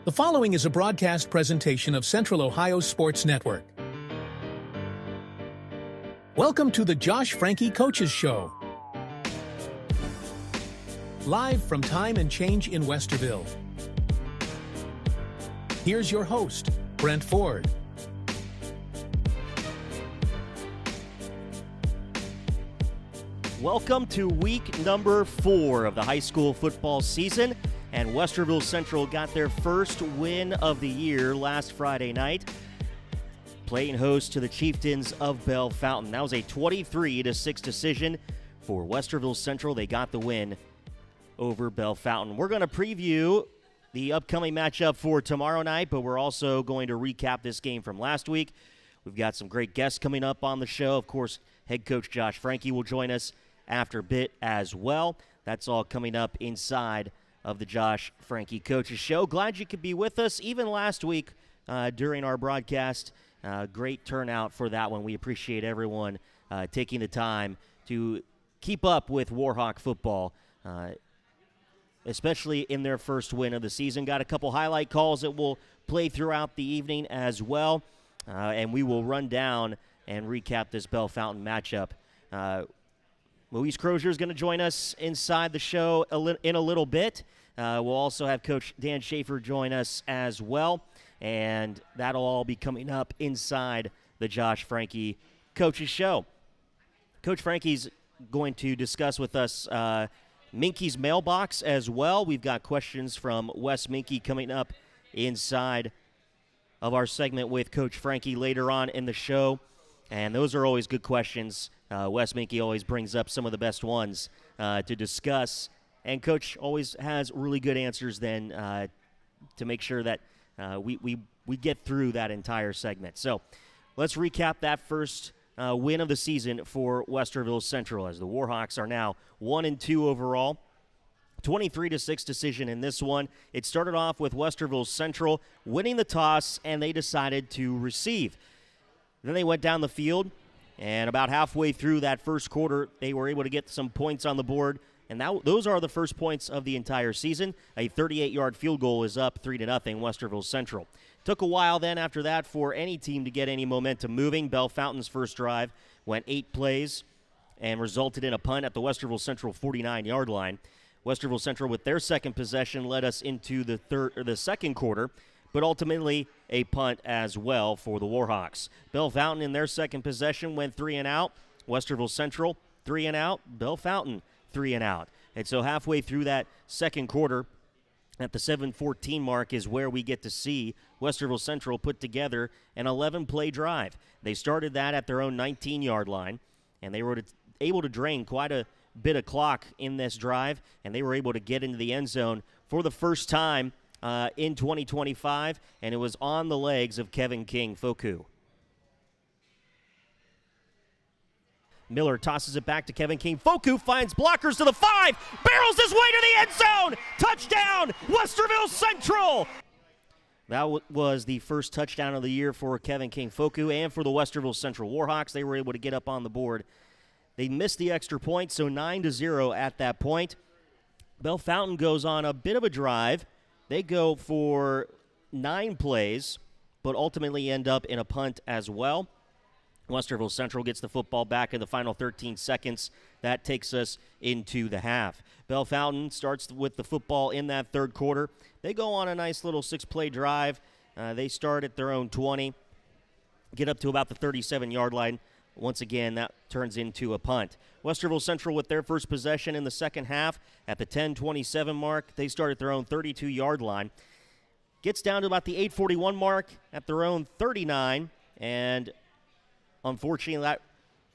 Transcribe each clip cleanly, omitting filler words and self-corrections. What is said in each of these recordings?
The following is a broadcast presentation of Central Ohio Sports Network. Welcome to the Josh Franke Coaches Show. Live from Time and Change in Westerville. Here's your host, Brent Ford. Welcome to week number 4 of the high school football season, and Westerville Central got their first win of the year last Friday night, playing host to the Chieftains of Belle Fountain. That was a 23-6 decision for Westerville Central. They got the win over Belle Fountain. We're going to preview the upcoming matchup for tomorrow night, but we're also going to recap this game from last week. We've got some great guests coming up on the show. Of course, head coach Josh Franke will join us after a bit as well. That's all coming up inside of the Josh Franke Coaches Show. Glad you could be with us even last week during our broadcast. Great turnout for that one. We appreciate everyone taking the time to keep up with Warhawk football, especially in their first win of the season. Got a couple highlight calls that will play throughout the evening as well, and we will run down and recap this Belle Fountain matchup. Louise Crozier is going to join us inside the show in a little bit. We'll also have Coach Dan Schaefer join us as well, and that'll all be coming up inside the Josh Franke Coaches Show. Coach Franke's going to discuss with us Minky's mailbox as well. We've got questions from Wes Minky coming up inside of our segment with Coach Franke later on in the show, and those are always good questions. Wes Minky always brings up some of the best ones to discuss, and Coach always has really good answers then to make sure that we get through that entire segment. So let's recap that first win of the season for Westerville Central, as the Warhawks are now 1-2 overall. 23-6 decision in this one. It started off with Westerville Central winning the toss, and they decided to receive. Then they went down the field, and about halfway through that first quarter, they were able to get some points on the board, and those are the first points of the entire season. A 38-yard field goal is up 3-0 Westerville Central. Took a while then after that for any team to get any momentum moving. Belle Fountain's first drive went 8 plays and resulted in a punt at the Westerville Central 49-yard line. Westerville Central, with their second possession, led us into the second quarter, but ultimately a punt as well for the Warhawks. Belle Fountain in their second possession went 3 and out. Westerville Central 3 and out. Belle Fountain 3 and out. And so halfway through that second quarter, at the 7:14 mark, is where we get to see Westerville Central put together an 11-play drive. They started that at their own 19-yard line, and they were able to drain quite a bit of clock in this drive, and they were able to get into the end zone for the first time in 2025, and it was on the legs of Kevin King Foku. Miller tosses it back to Kevin King. Foku finds blockers to the 5, barrels his way to the end zone. Touchdown, Westerville Central. That was the first touchdown of the year for Kevin King Foku and for the Westerville Central Warhawks. They were able to get up on the board. They missed the extra point, so 9-0 at that point. Belle Fountain goes on a bit of a drive. They go for 9 plays, but ultimately end up in a punt as well. Westerville Central gets the football back in the final 13 seconds. That takes us into the half. Belle Fountain starts with the football in that third quarter. They go on a nice little 6-play drive. They start at their own 20, get up to about the 37-yard line. Once again, that turns into a punt. Westerville Central with their first possession in the second half at the 10:27 mark. They start at their own 32-yard line. Gets down to about the 8:41 mark at their own 39, and unfortunately that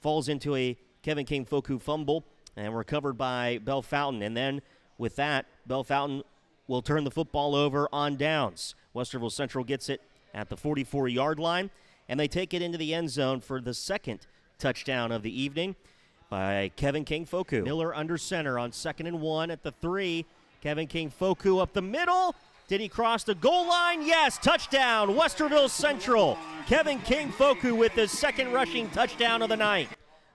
falls into a Kevin King Foku fumble and recovered by Belle Fountain. And then with that, Belle Fountain will turn the football over on downs. Westerville Central gets it at the 44-yard line, and they take it into the end zone for the second touchdown of the evening by Kevin King Foku. Miller under center on 2nd and 1 at the 3. Kevin King Foku up the middle. Did he cross the goal line? Yes, touchdown, Westerville Central. Kevin King Foku with his second rushing touchdown of the night.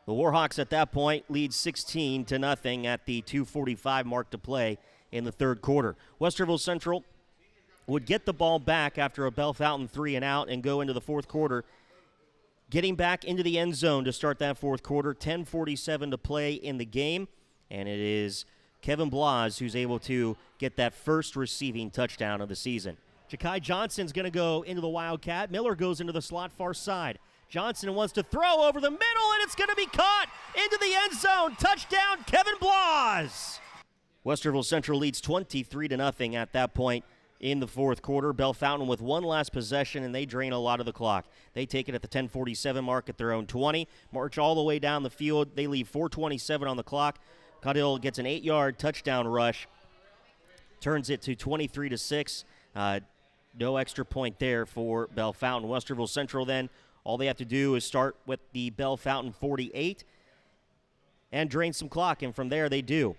The Warhawks at that point lead 16-0 at the 2:45 mark to play in the third quarter. Westerville Central would get the ball back after a Bell Fountain 3-and-out and go into the fourth quarter, getting back into the end zone to start that fourth quarter. 10:47 to play in the game, and it is Kevin Blas who's able to get that first receiving touchdown of the season. Ja'Kai Johnson's going to go into the Wildcat. Miller goes into the slot far side. Johnson wants to throw over the middle, and it's going to be caught into the end zone. Touchdown, Kevin Blas. Westerville Central leads 23-0 at that point in the fourth quarter. Bell Fountain with one last possession, and they drain a lot of the clock. They take it at the 10:47 mark at their own 20, march all the way down the field. They leave 4:27 on the clock. Caudill gets an 8-yard touchdown rush, turns it to 23-6. No extra point there for Bell Fountain. Westerville Central then, all they have to do is start with the Bell Fountain 48 and drain some clock, and from there they do.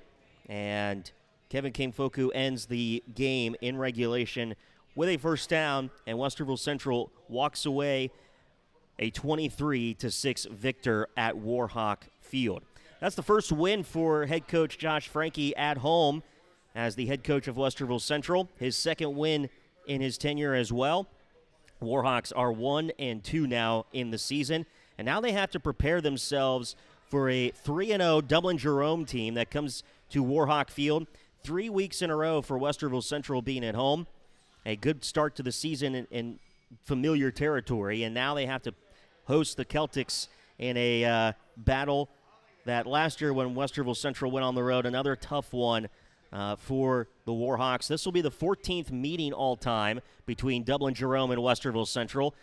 And Kevin King-Foku ends the game in regulation with a first down, and Westerville Central walks away a 23-6 victor at Warhawk Field. That's the first win for head coach Josh Franke at home as the head coach of Westerville Central. His second win in his tenure as well. Warhawks are 1-2 now in the season, and now they have to prepare themselves for a 3-0 Dublin-Jerome team that comes to Warhawk Field 3 weeks in a row for Westerville Central being at home. A good start to the season in familiar territory, and now they have to host the Celtics in a battle that last year when Westerville Central went on the road, another tough one for the Warhawks. This will be the 14th meeting all-time between Dublin-Jerome and Westerville Central,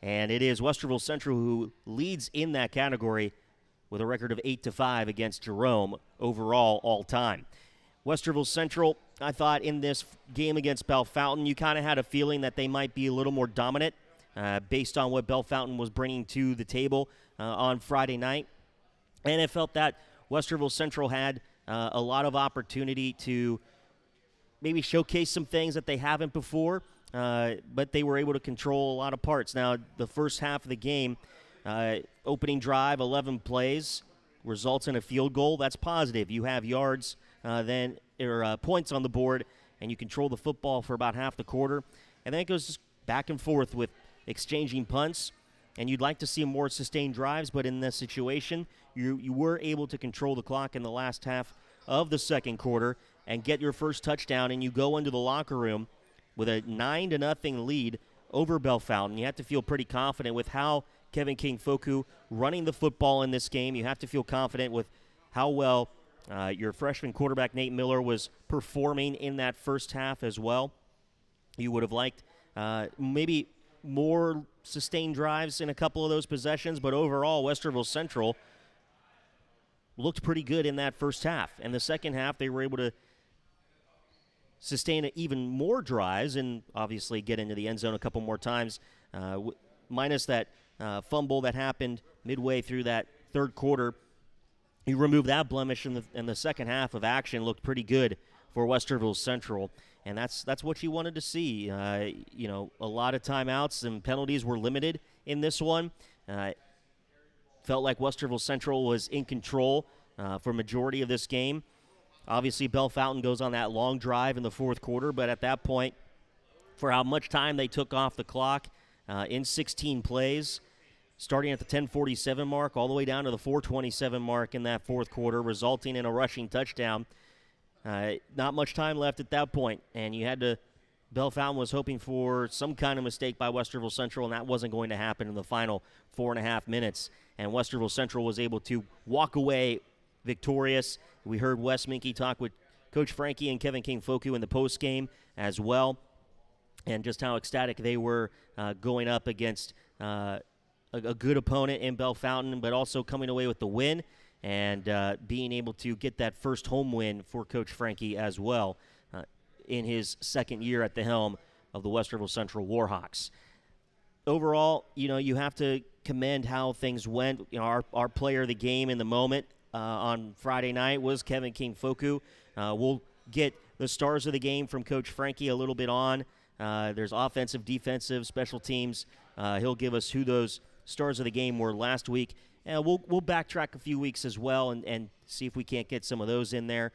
and it is Westerville Central who leads in that category with a record of 8-5 against Jerome overall all-time. Westerville Central, I thought in this game against Bell Fountain, you kind of had a feeling that they might be a little more dominant based on what Bell Fountain was bringing to the table on Friday night. And it felt that Westerville Central had a lot of opportunity to maybe showcase some things that they haven't before, but they were able to control a lot of parts. Now, the first half of the game, opening drive, 11 plays, results in a field goal. That's positive. You have yards, then points on the board, and you control the football for about half the quarter. And then it goes back and forth with exchanging punts. And you'd like to see more sustained drives, but in this situation, you were able to control the clock in the last half of the second quarter and get your first touchdown, and you go into the locker room with a 9-0 lead over Bell Fountain. You have to feel pretty confident with how Kevin King-Foku running the football in this game. You have to feel confident with how well your freshman quarterback, Nate Miller, was performing in that first half as well. You would have liked maybe more sustained drives in a couple of those possessions, but overall, Westerville Central looked pretty good in that first half. And the second half, they were able to sustain even more drives and obviously get into the end zone a couple more times, minus that fumble that happened midway through that third quarter. You remove that blemish, in the second half of action looked pretty good for Westerville Central. And that's what you wanted to see. A lot of timeouts and penalties were limited in this one. Felt like Westerville Central was in control for a majority of this game. Obviously, Bell Fountain goes on that long drive in the fourth quarter, but at that point, for how much time they took off the clock in 16 plays, starting at the 10:47 mark all the way down to the 4:27 mark in that fourth quarter, resulting in a rushing touchdown. Not much time left at that point, and Bell Fountain was hoping for some kind of mistake by Westerville Central, and that wasn't going to happen in the final 4.5 minutes. And Westerville Central was able to walk away victorious. We heard Wes Minke talk with Coach Franke and Kevin King-Foku in the postgame as well, and just how ecstatic they were going up against a good opponent in Bell Fountain, but also coming away with the win and being able to get that first home win for Coach Franke as well in his second year at the helm of the Westerville Central Warhawks. Overall, you have to commend how things went. Our player of the game in the moment on Friday night was Kevin King-Foku. We'll get the stars of the game from Coach Franke a little bit on. There's offensive, defensive, special teams. He'll give us who those stars of the game were last week. And we'll backtrack a few weeks as well and see if we can't get some of those in there,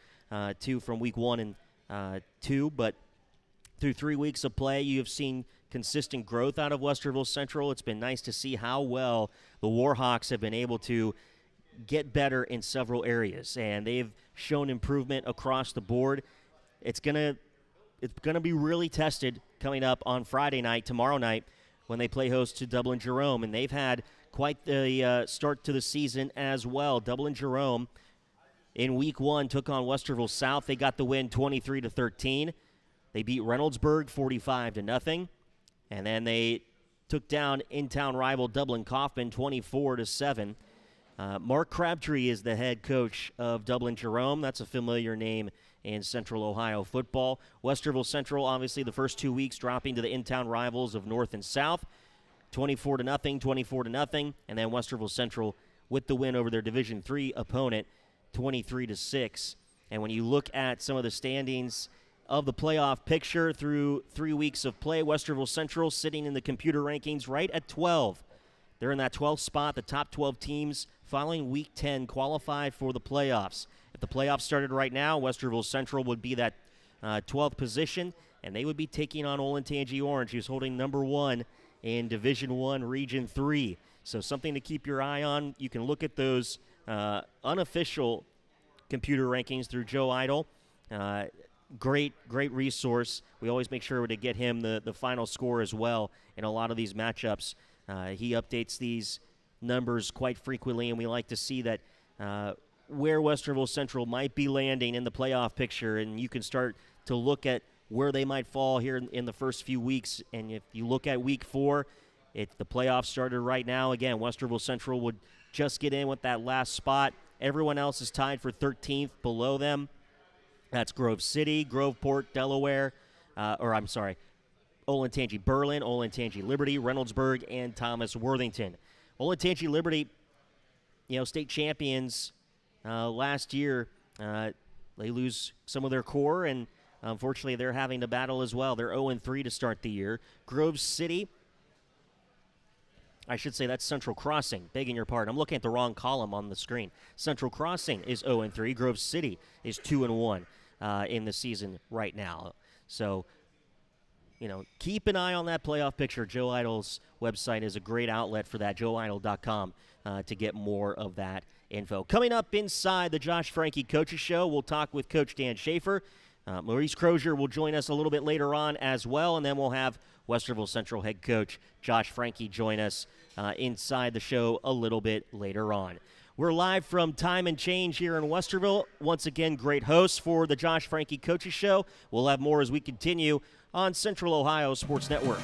too, from week 1 and 2. But through 3 weeks of play, you have seen consistent growth out of Westerville Central. It's been nice to see how well the Warhawks have been able to get better in several areas, and they've shown improvement across the board. It's gonna be really tested coming up on Friday night, tomorrow night, when they play host to Dublin Jerome, and they've had quite the start to the season as well. Dublin Jerome in Week 1 took on Westerville South. They got the win 23-13. They beat Reynoldsburg 45-0, and then they took down in-town rival Dublin Kaufman 24-7. Mark Crabtree is the head coach of Dublin Jerome. That's a familiar name in Central Ohio football. Westerville Central, obviously, the first 2 weeks dropping to the in-town rivals of North and South, 24-0, 24-0, and then Westerville Central with the win over their Division III opponent, 23-6. And when you look at some of the standings of the playoff picture through 3 weeks of play, Westerville Central sitting in the computer rankings right at 12. They're in that 12th spot. The top 12 teams following Week 10 qualified for the playoffs. If the playoffs started right now, Westerville Central would be that 12th position, and they would be taking on Olentangy Orange, who's holding number 1 in Division I, Region 3. So something to keep your eye on. You can look at those unofficial computer rankings through Joe Idle. Great resource. We always make sure to get him the final score as well in a lot of these matchups. He updates these numbers quite frequently, and we like to see that where Westerville Central might be landing in the playoff picture, and you can start to look at where they might fall here in the first few weeks. And if you look at Week 4, if the playoffs started right now, again, Westerville Central would just get in with that last spot. Everyone else is tied for 13th below them. That's Grove City, Groveport, Delaware, Olentangy Berlin, Olentangy Liberty, Reynoldsburg, and Thomas Worthington. Olentangy Liberty, state champions last year. They lose some of their core, and unfortunately they're having to battle as well. They're 0-3 to start the year. Grove City, I should say that's Central Crossing, begging your pardon. I'm looking at the wrong column on the screen. Central Crossing is 0-3. Grove City is 2-1 in the season right now. So, keep an eye on that playoff picture. Joe Idle's website is a great outlet for that, joeidle.com, to get more of that info. Coming up inside the Josh Franke Coaches Show, we'll talk with Coach Dan Schaefer. Maurice Crozier will join us a little bit later on as well, and then we'll have Westerville Central head coach Josh Franke join us inside the show a little bit later on. We're live from Time and Change here in Westerville. Once again, great hosts for the Josh Franke Coaches Show. We'll have more as we continue on Central Ohio Sports Network.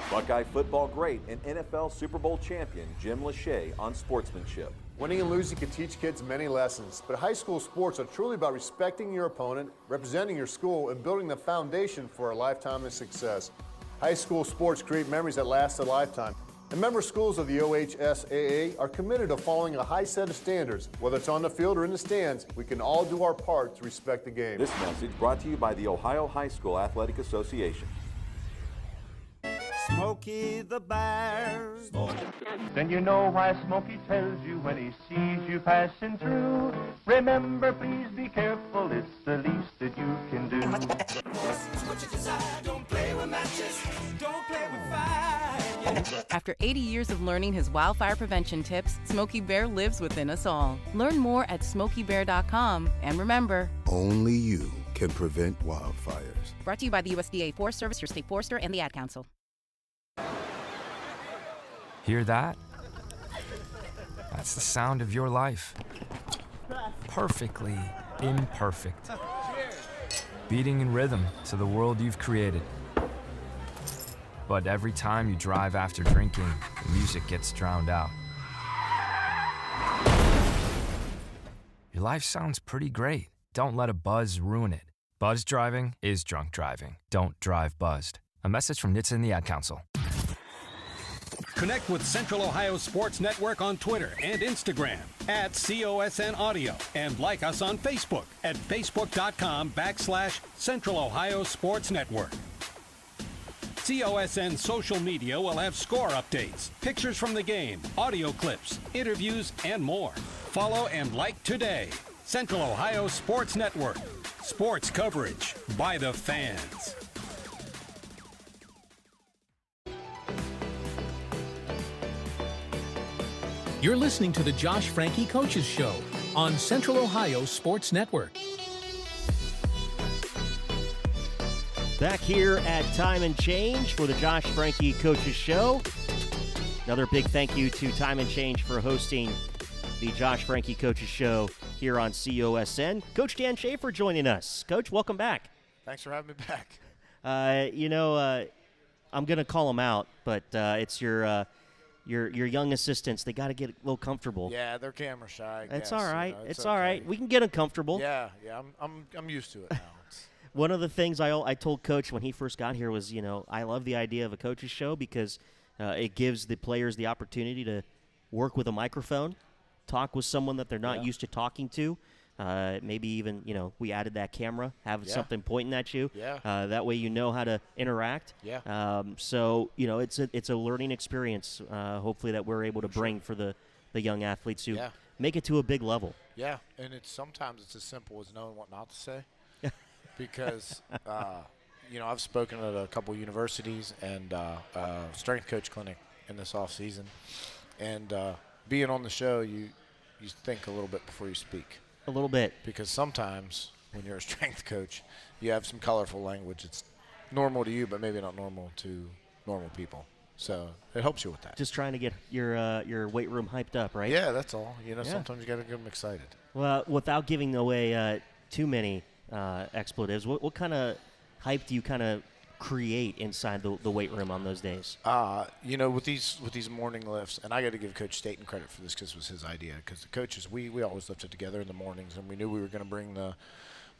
Buckeye football great and NFL Super Bowl champion Jim Lachey on sportsmanship. Winning and losing can teach kids many lessons, but high school sports are truly about respecting your opponent, representing your school, and building the foundation for a lifetime of success. High school sports create memories that last a lifetime. And member schools of the OHSAA are committed to following a high set of standards. Whether it's on the field or in the stands, we can all do our part to respect the game. This message brought to you by the Ohio High School Athletic Association. Smokey the Bear. Then you know why Smokey tells you when he sees you passing through. Remember, please be careful, it's the least that you can do. What you desire, don't play with matches, don't play with fire. After 80 years of learning his wildfire prevention tips, Smokey Bear lives within us all. Learn more at SmokeyBear.com, and remember, only you can prevent wildfires. Brought to you by the USDA Forest Service, your state forester, and the Ad Council. Hear that? That's the sound of your life. Perfectly imperfect. Beating in rhythm to the world you've created. But every time you drive after drinking, the music gets drowned out. Your life sounds pretty great. Don't let a buzz ruin it. Buzz driving is drunk driving. Don't drive buzzed. A message from NHTSA and the Ad Council. Connect with Central Ohio Sports Network on Twitter and Instagram at COSN Audio, and like us on Facebook at facebook.com/Central Ohio Sports Network. COSN social media will have score updates, pictures from the game, audio clips, interviews, and more. Follow and like today. Central Ohio Sports Network. Sports coverage by the fans. You're listening to the Josh Franke Coaches Show on Central Ohio Sports Network. Back here at Time and Change for the Josh Franke Coaches Show. Another big thank you to Time and Change for hosting the Josh Franke Coaches Show here on COSN. Coach Dan Schaefer joining us. Coach, welcome back. Thanks for having me back. I'm going to call them out, but it's your young assistants. They got to get a little comfortable. Yeah, they're camera shy. It's all right. It's all right. We can get them comfortable. Yeah. I'm used to it now. One of the things I told Coach when he first got here was, I love the idea of a coach's show because it gives the players the opportunity to work with a microphone, talk with someone that they're not used to talking to. Maybe even, we added that camera, have something pointing at you. Yeah. That way you know how to interact. Yeah. So, it's a learning experience, hopefully, that we're able to bring for the young athletes who make it to a big level. Yeah, and sometimes it's as simple as knowing what not to say. Because, I've spoken at a couple universities and strength coach clinic in this off season. And being on the show, you think a little bit before you speak. A little bit. Because sometimes when you're a strength coach, you have some colorful language. It's normal to you, but maybe not normal to normal people. So it helps you with that. Just trying to get your weight room hyped up, right? Yeah, that's all. Sometimes you got to get them excited. Well, without giving away too many expletives, what kind of hype do you kind of create inside the weight room on those days? With these morning lifts, and I got to give Coach Staten credit for this because it was his idea. Because the coaches, we always lifted together in the mornings, and we knew we were going to bring the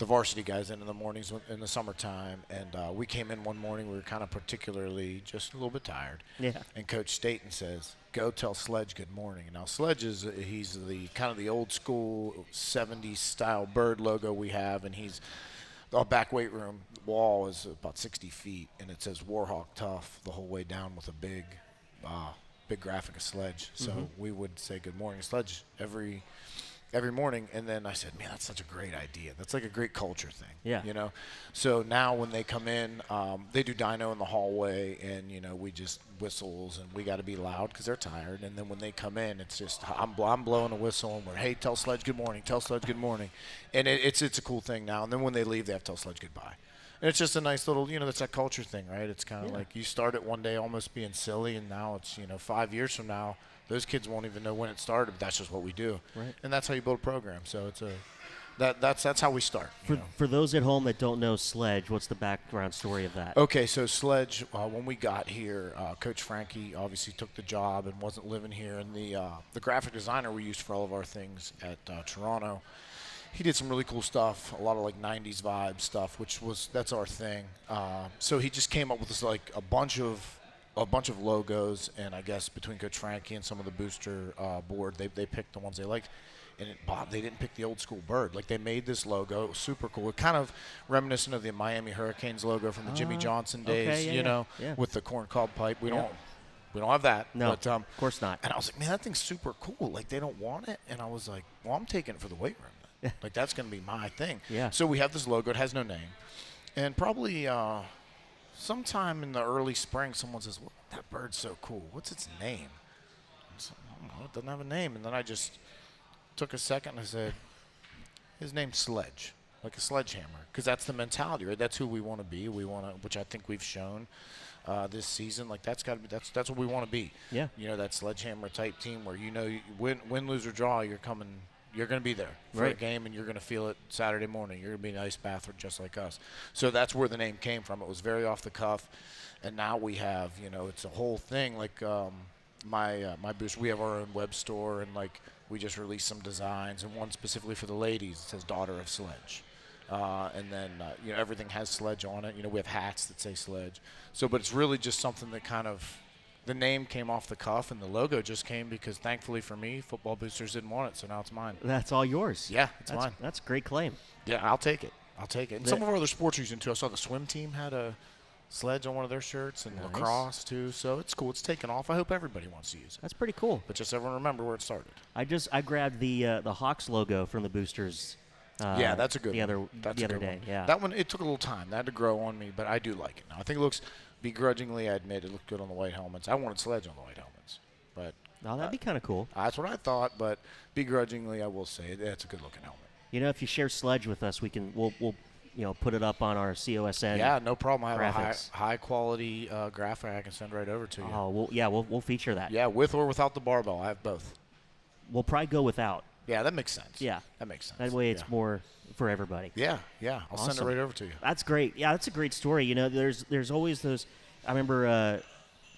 varsity guys in the mornings in the summertime. And we came in one morning, we were kind of particularly just a little bit tired. Yeah. And Coach Staten says, "Go tell Sledge good morning." And now Sledge he's the kind of the old school 70s style bird logo we have, and he's our back weight room wall is about 60 feet, and it says Warhawk Tough the whole way down with a big graphic of Sledge. So we would say good morning, Sledge, every morning. And then I said, man, that's such a great idea. That's like a great culture thing. Yeah. So now when they come in, they do dyno in the hallway, and we just whistles, and we got to be loud because they're tired. And then when they come in, it's just I'm blowing a whistle, and we're, hey, tell Sledge good morning, tell Sledge good morning, and it's a cool thing now. And then when they leave, they have to tell Sledge goodbye. And it's just a nice little, that's that culture thing, right? It's kind of like you start it one day almost being silly, and now it's 5 years from now, those kids won't even know when it started, but that's just what we do. Right. And that's how you build a program. So it's that's how we start. For those at home that don't know Sledge, what's the background story of that? Okay, so Sledge, when we got here, Coach Franke obviously took the job and wasn't living here. And the graphic designer we used for all of our things at Toronto, he did some really cool stuff, a lot of like 90s vibe stuff, that's our thing. So he just came up with this like a bunch of logos, and I guess between Coach Franke and some of the booster board, they picked the ones they liked. And they didn't pick the old school bird. Like, they made this logo. It was super cool. It kind of reminiscent of the Miami Hurricanes logo from the Jimmy Johnson days, with the corncob pipe. We don't have that. No, but, of course not. And I was like, man, that thing's super cool. Like, they don't want it. And I was like, well, I'm taking it for the weight room then. Like, that's going to be my thing. Yeah. So we have this logo. It has no name. And probably sometime in the early spring, someone says, well, that bird's so cool. What's its name? I said, I don't know. It doesn't have a name. And then I just took a second and I said, his name's Sledge, like a sledgehammer, because that's the mentality, right? That's who we want to be. We want to, which I think we've shown this season. Like, that's got to be, that's what we want to be. Yeah. That sledgehammer type team where win, lose or draw, you're going to be there for a game, and you're going to feel it Saturday morning. You're going to be an ice bath just like us. So that's where the name came from. It was very off the cuff, and now we have, it's a whole thing. Like my boost, we have our own web store, and like we just released some designs, and one specifically for the ladies. It says Daughter of Sledge. And then, everything has Sledge on it. We have hats that say Sledge. So, but it's really just something that kind of, the name came off the cuff, and the logo just came because, thankfully for me, Football Boosters didn't want it, so now it's mine. That's all yours. Yeah, it's mine. That's a great claim. Yeah, I'll take it. And some of our other sports are using too. I saw the swim team had a Sledge on one of their shirts, and lacrosse too. So it's cool. It's taken off. I hope everybody wants to use it. That's pretty cool. But just everyone remember where it started. I grabbed the Hawks logo from the Boosters Yeah, that's a good one. That's the a other good day. one. Yeah. That one, it took a little time. That had to grow on me, but I do like it now. I think it looks, begrudgingly, I admit, it looked good on the white helmets. I wanted Sledge on the white helmets, but Oh, that'd be kind of cool. that's what I thought. But begrudgingly, I will say it's a good looking helmet. You know, if you share Sledge with us, we'll put it up on our COSN. Yeah, no problem. I have graphics. a high quality graphic I can send right over to you. Oh, we'll feature that. Yeah, with or without the barbell. I have both. We'll probably go without. Yeah, that makes sense. Yeah. That makes sense. That way it's more for everybody. Yeah. I'll send it right over to you. That's great. Yeah, that's a great story. You know, there's always those. I remember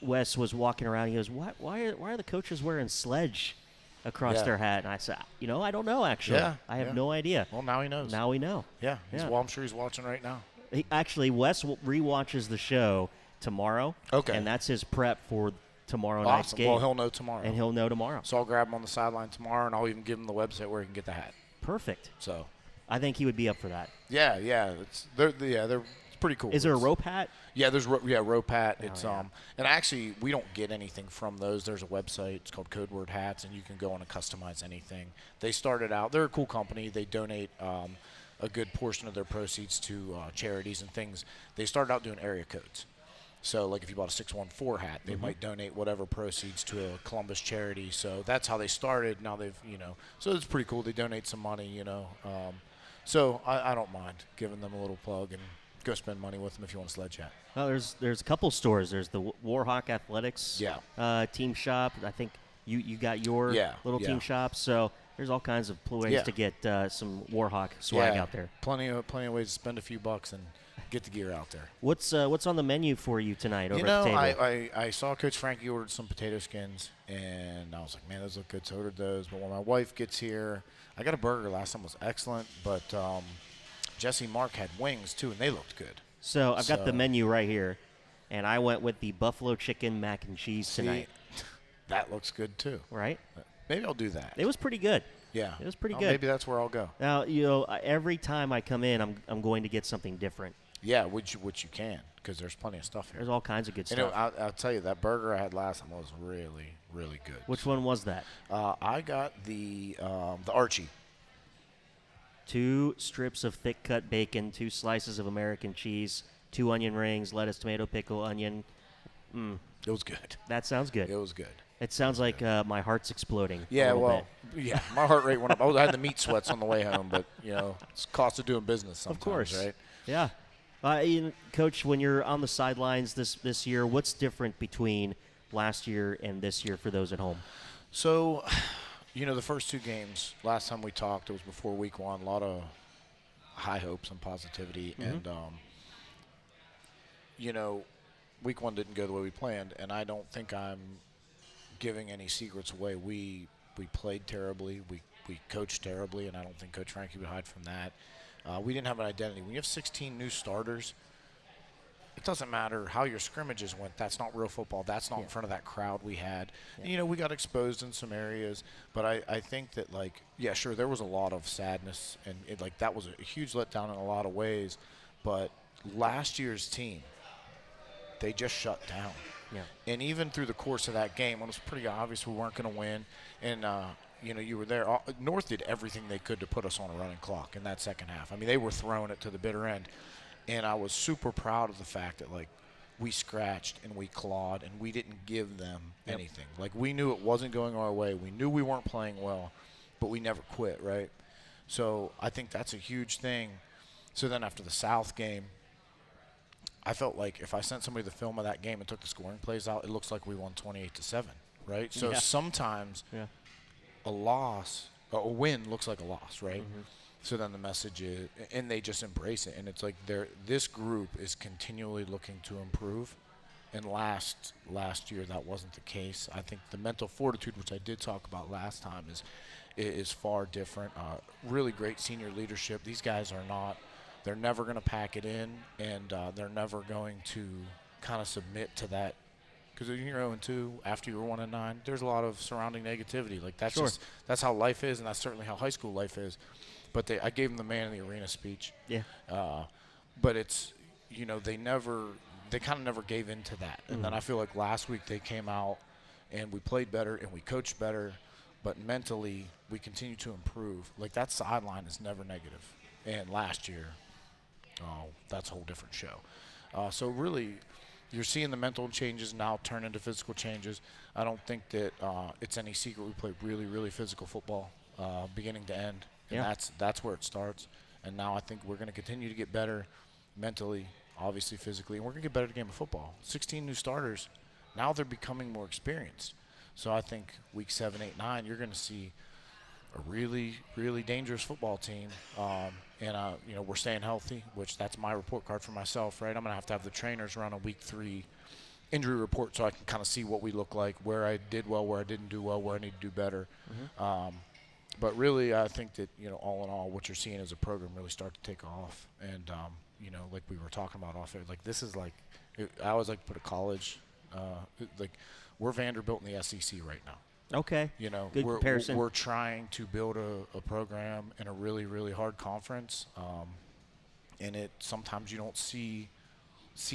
Wes was walking around. He goes, Why are the coaches wearing Sledge across their hat? And I said, I don't know, actually. Yeah, I have no idea. Well, now he knows. Now we know. Yeah. Well, I'm sure he's watching right now. Wes rewatches the show tomorrow. Okay. And that's his prep for tomorrow night's game. Well, he'll know tomorrow. And he'll know tomorrow. So I'll grab him on the sideline tomorrow, and I'll even give him the website where he can get the hat. Perfect. So I think he would be up for that. Yeah. They're it's pretty cool. Is there a rope hat? Yeah, there's rope hat. And actually we don't get anything from those. There's a website. It's called Code Word Hats, and you can go on and customize anything. They started out. They're a cool company. They donate a good portion of their proceeds to charities and things. They started out doing area codes. So, like if you bought a 614 hat, they might donate whatever proceeds to a Columbus charity. So that's how they started. Now they've, so it's pretty cool. They donate some money, So I don't mind giving them a little plug and go spend money with them if you want a Sledge hat. Well, there's a couple stores. There's the Warhawk Athletics team shop. I think you got your little team shop. So there's all kinds of ways to get some Warhawk swag out there. Plenty of ways to spend a few bucks and get the gear out there. What's on the menu for you tonight over at the table? I saw Coach Franke ordered some potato skins, and I was like, man, those look good. So I ordered those. But when my wife gets here, I got a burger. Last time was excellent, but Jesse Mark had wings too, and they looked good. So I've got the menu right here, and I went with the buffalo chicken mac and cheese tonight. That looks good too. Right? Maybe I'll do that. It was pretty good. Yeah. It was pretty good. Maybe that's where I'll go. Now, every time I come in, I'm going to get something different. Yeah, which you can, because there's plenty of stuff here. There's all kinds of good stuff. I'll tell you, that burger I had last time was really, really good. Which one was that? I got the Archie. 2 strips of thick-cut bacon, 2 slices of American cheese, 2 onion rings, lettuce, tomato, pickle, onion. It was good. That sounds good. It was good. It sounds like my heart's exploding. Yeah, bit. My heart rate went up. I had the meat sweats on the way home, but it's the cost of doing business sometimes, of course, right? Yeah. Coach, when you're on the sidelines this year, what's different between last year and this year for those at home? So, the first 2 games, last time we talked, it was before week 1, a lot of high hopes and positivity. And, week 1 didn't go the way we planned, and I don't think I'm giving any secrets away. We played terribly. We coached terribly, and I don't think Coach Franke would hide from that. We didn't have an identity. When you have 16 new starters, it doesn't matter how your scrimmages went. That's not real football. That's not in front of that crowd we had. Yeah. And, we got exposed in some areas. But I think that, sure, there was a lot of sadness. And, that was a huge letdown in a lot of ways. But last year's team, they just shut down. Yeah. And even through the course of that game, when it was pretty obvious we weren't going to win, and you were there. North did everything they could to put us on a running clock in that second half. I mean, they were throwing it to the bitter end, and I was super proud of the fact that we scratched and we clawed and we didn't give them anything. We knew it wasn't going our way. We knew we weren't playing well, but we never quit. Right. So I think that's a huge thing. So then after the South game, I felt like if I sent somebody the film of that game and took the scoring plays out, it looks like we won 28-7, right? So sometimes a win looks like a loss, right? Mm-hmm. So then the message is, and they just embrace it, and it's like this group is continually looking to improve. And last year that wasn't the case. I think the mental fortitude, which I did talk about last time, is far different. Really great senior leadership. These guys are not. They're never going to pack it in, and they're never going to kind of submit to that. Because if you're 0-2 after you're 1-9, there's a lot of surrounding negativity. That's how life is, and that's certainly how high school life is. But I gave them the man in the arena speech. Yeah. But it's they kind of never gave into that. And then I feel like last week they came out and we played better and we coached better. but mentally we continue to improve. Like, that sideline is never negative. And last year, that's a whole different show. So really, you're seeing the mental changes now turn into physical changes. I don't think that it's any secret we play really, really physical football, beginning to end. And that's where it starts. And now I think we're going to continue to get better mentally, obviously physically, and we're going to get better at the game of football. 16 new starters. Now they're becoming more experienced. So I think week 7, 8, 9, you're going to see a really, really dangerous football team. We're staying healthy, which that's my report card for myself, right? I'm going to have the trainers run a week 3 injury report so I can kind of see what we look like, where I did well, where I didn't do well, where I need to do better. But really, I think that, all in all, what you're seeing is a program really start to take off. And, like we were talking about off air, like this is like, I always like to put a college, we're Vanderbilt in the SEC right now. Okay. Good comparison. We're trying to build a program in a really, really hard conference. And sometimes you don't see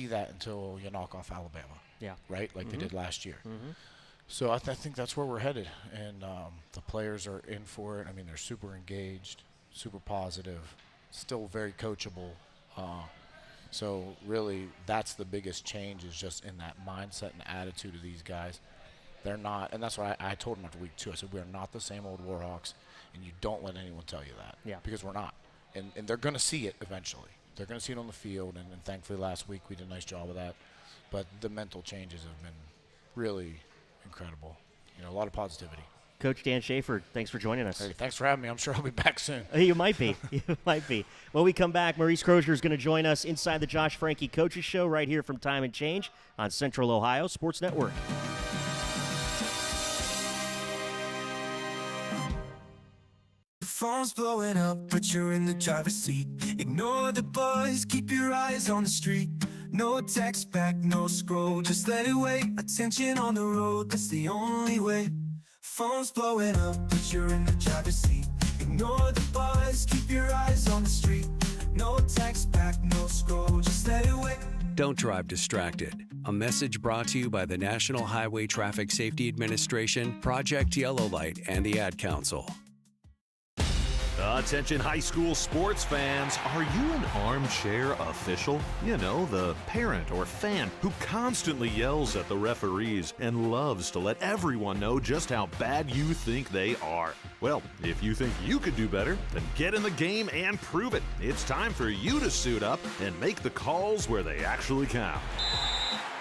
that until you knock off Alabama. Yeah. Right? Like they did last year. So I think that's where we're headed. And the players are in for it. I mean, they're super engaged, super positive, still very coachable. So really, that's the biggest change, is just in that mindset and attitude of these guys. They're not, and that's why I told them after week 2, I said, we are not the same old Warhawks, and you don't let anyone tell you that. Yeah. Because we're not. And they're going to see it eventually. They're going to see it on the field, and thankfully last week we did a nice job of that. But the mental changes have been really incredible. A lot of positivity. Coach Dan Schaefer, thanks for joining us. Hey, thanks for having me. I'm sure I'll be back soon. You might be. You might be. When we come back, Maurice Crozier is going to join us inside the Josh Franke Coaches Show right here from Time and Change on Central Ohio Sports Network. The phone's blowing up, but you're in the driver's seat. Ignore the buzz, keep your eyes on the street. No text back, no scroll, just let it wait. Attention on the road, that's the only way. Phone's blowing up, but you're in the driver's seat. Ignore the buzz, keep your eyes on the street. No text back, no scroll, just let it wait. Don't drive distracted. A message brought to you by the National Highway Traffic Safety Administration, Project Yellow Light, and the Ad Council. Attention high school sports fans, are you an armchair official? The parent or fan who constantly yells at the referees and loves to let everyone know just how bad you think they are. Well, if you think you could do better, then get in the game and prove it. It's time for you to suit up and make the calls where they actually count.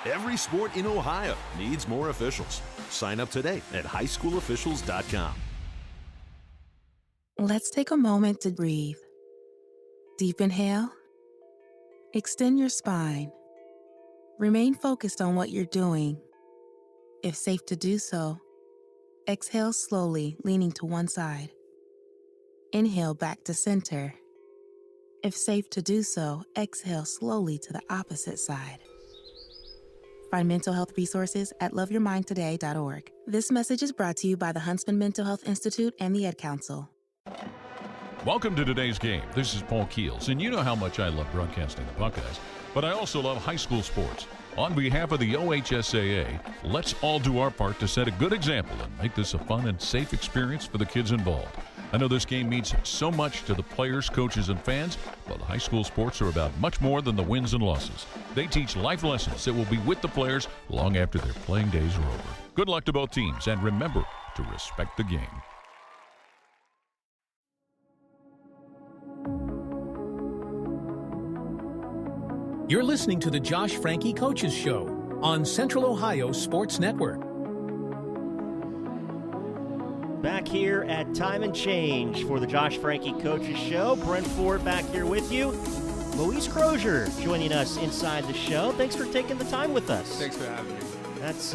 Every sport in Ohio needs more officials. Sign up today at highschoolofficials.com. Let's take a moment to breathe. Deep inhale. Extend your spine. Remain focused on what you're doing. If safe to do so, exhale slowly, leaning to one side. Inhale back to center. If safe to do so, exhale slowly to the opposite side. Find mental health resources at loveyourmindtoday.org. This message is brought to you by the Huntsman Mental Health Institute and the Ad Council. Welcome to today's game. This is Paul Keels, and you know how much I love broadcasting the Buckeyes, but I also love high school sports. On behalf of the OHSAA, let's all do our part to set a good example and make this a fun and safe experience for the kids involved. I know this game means so much to the players, coaches, and fans, but high school sports are about much more than the wins and losses. They teach life lessons that will be with the players long after their playing days are over. Good luck to both teams, and remember to respect the game. You're listening to the Josh Franke Coaches Show on Central Ohio Sports Network. Back here at Time and Change for the Josh Franke Coaches Show. Brent Ford back here with you. Maurice Crozier joining us inside the show. Thanks for taking the time with us. Thanks for having me. That's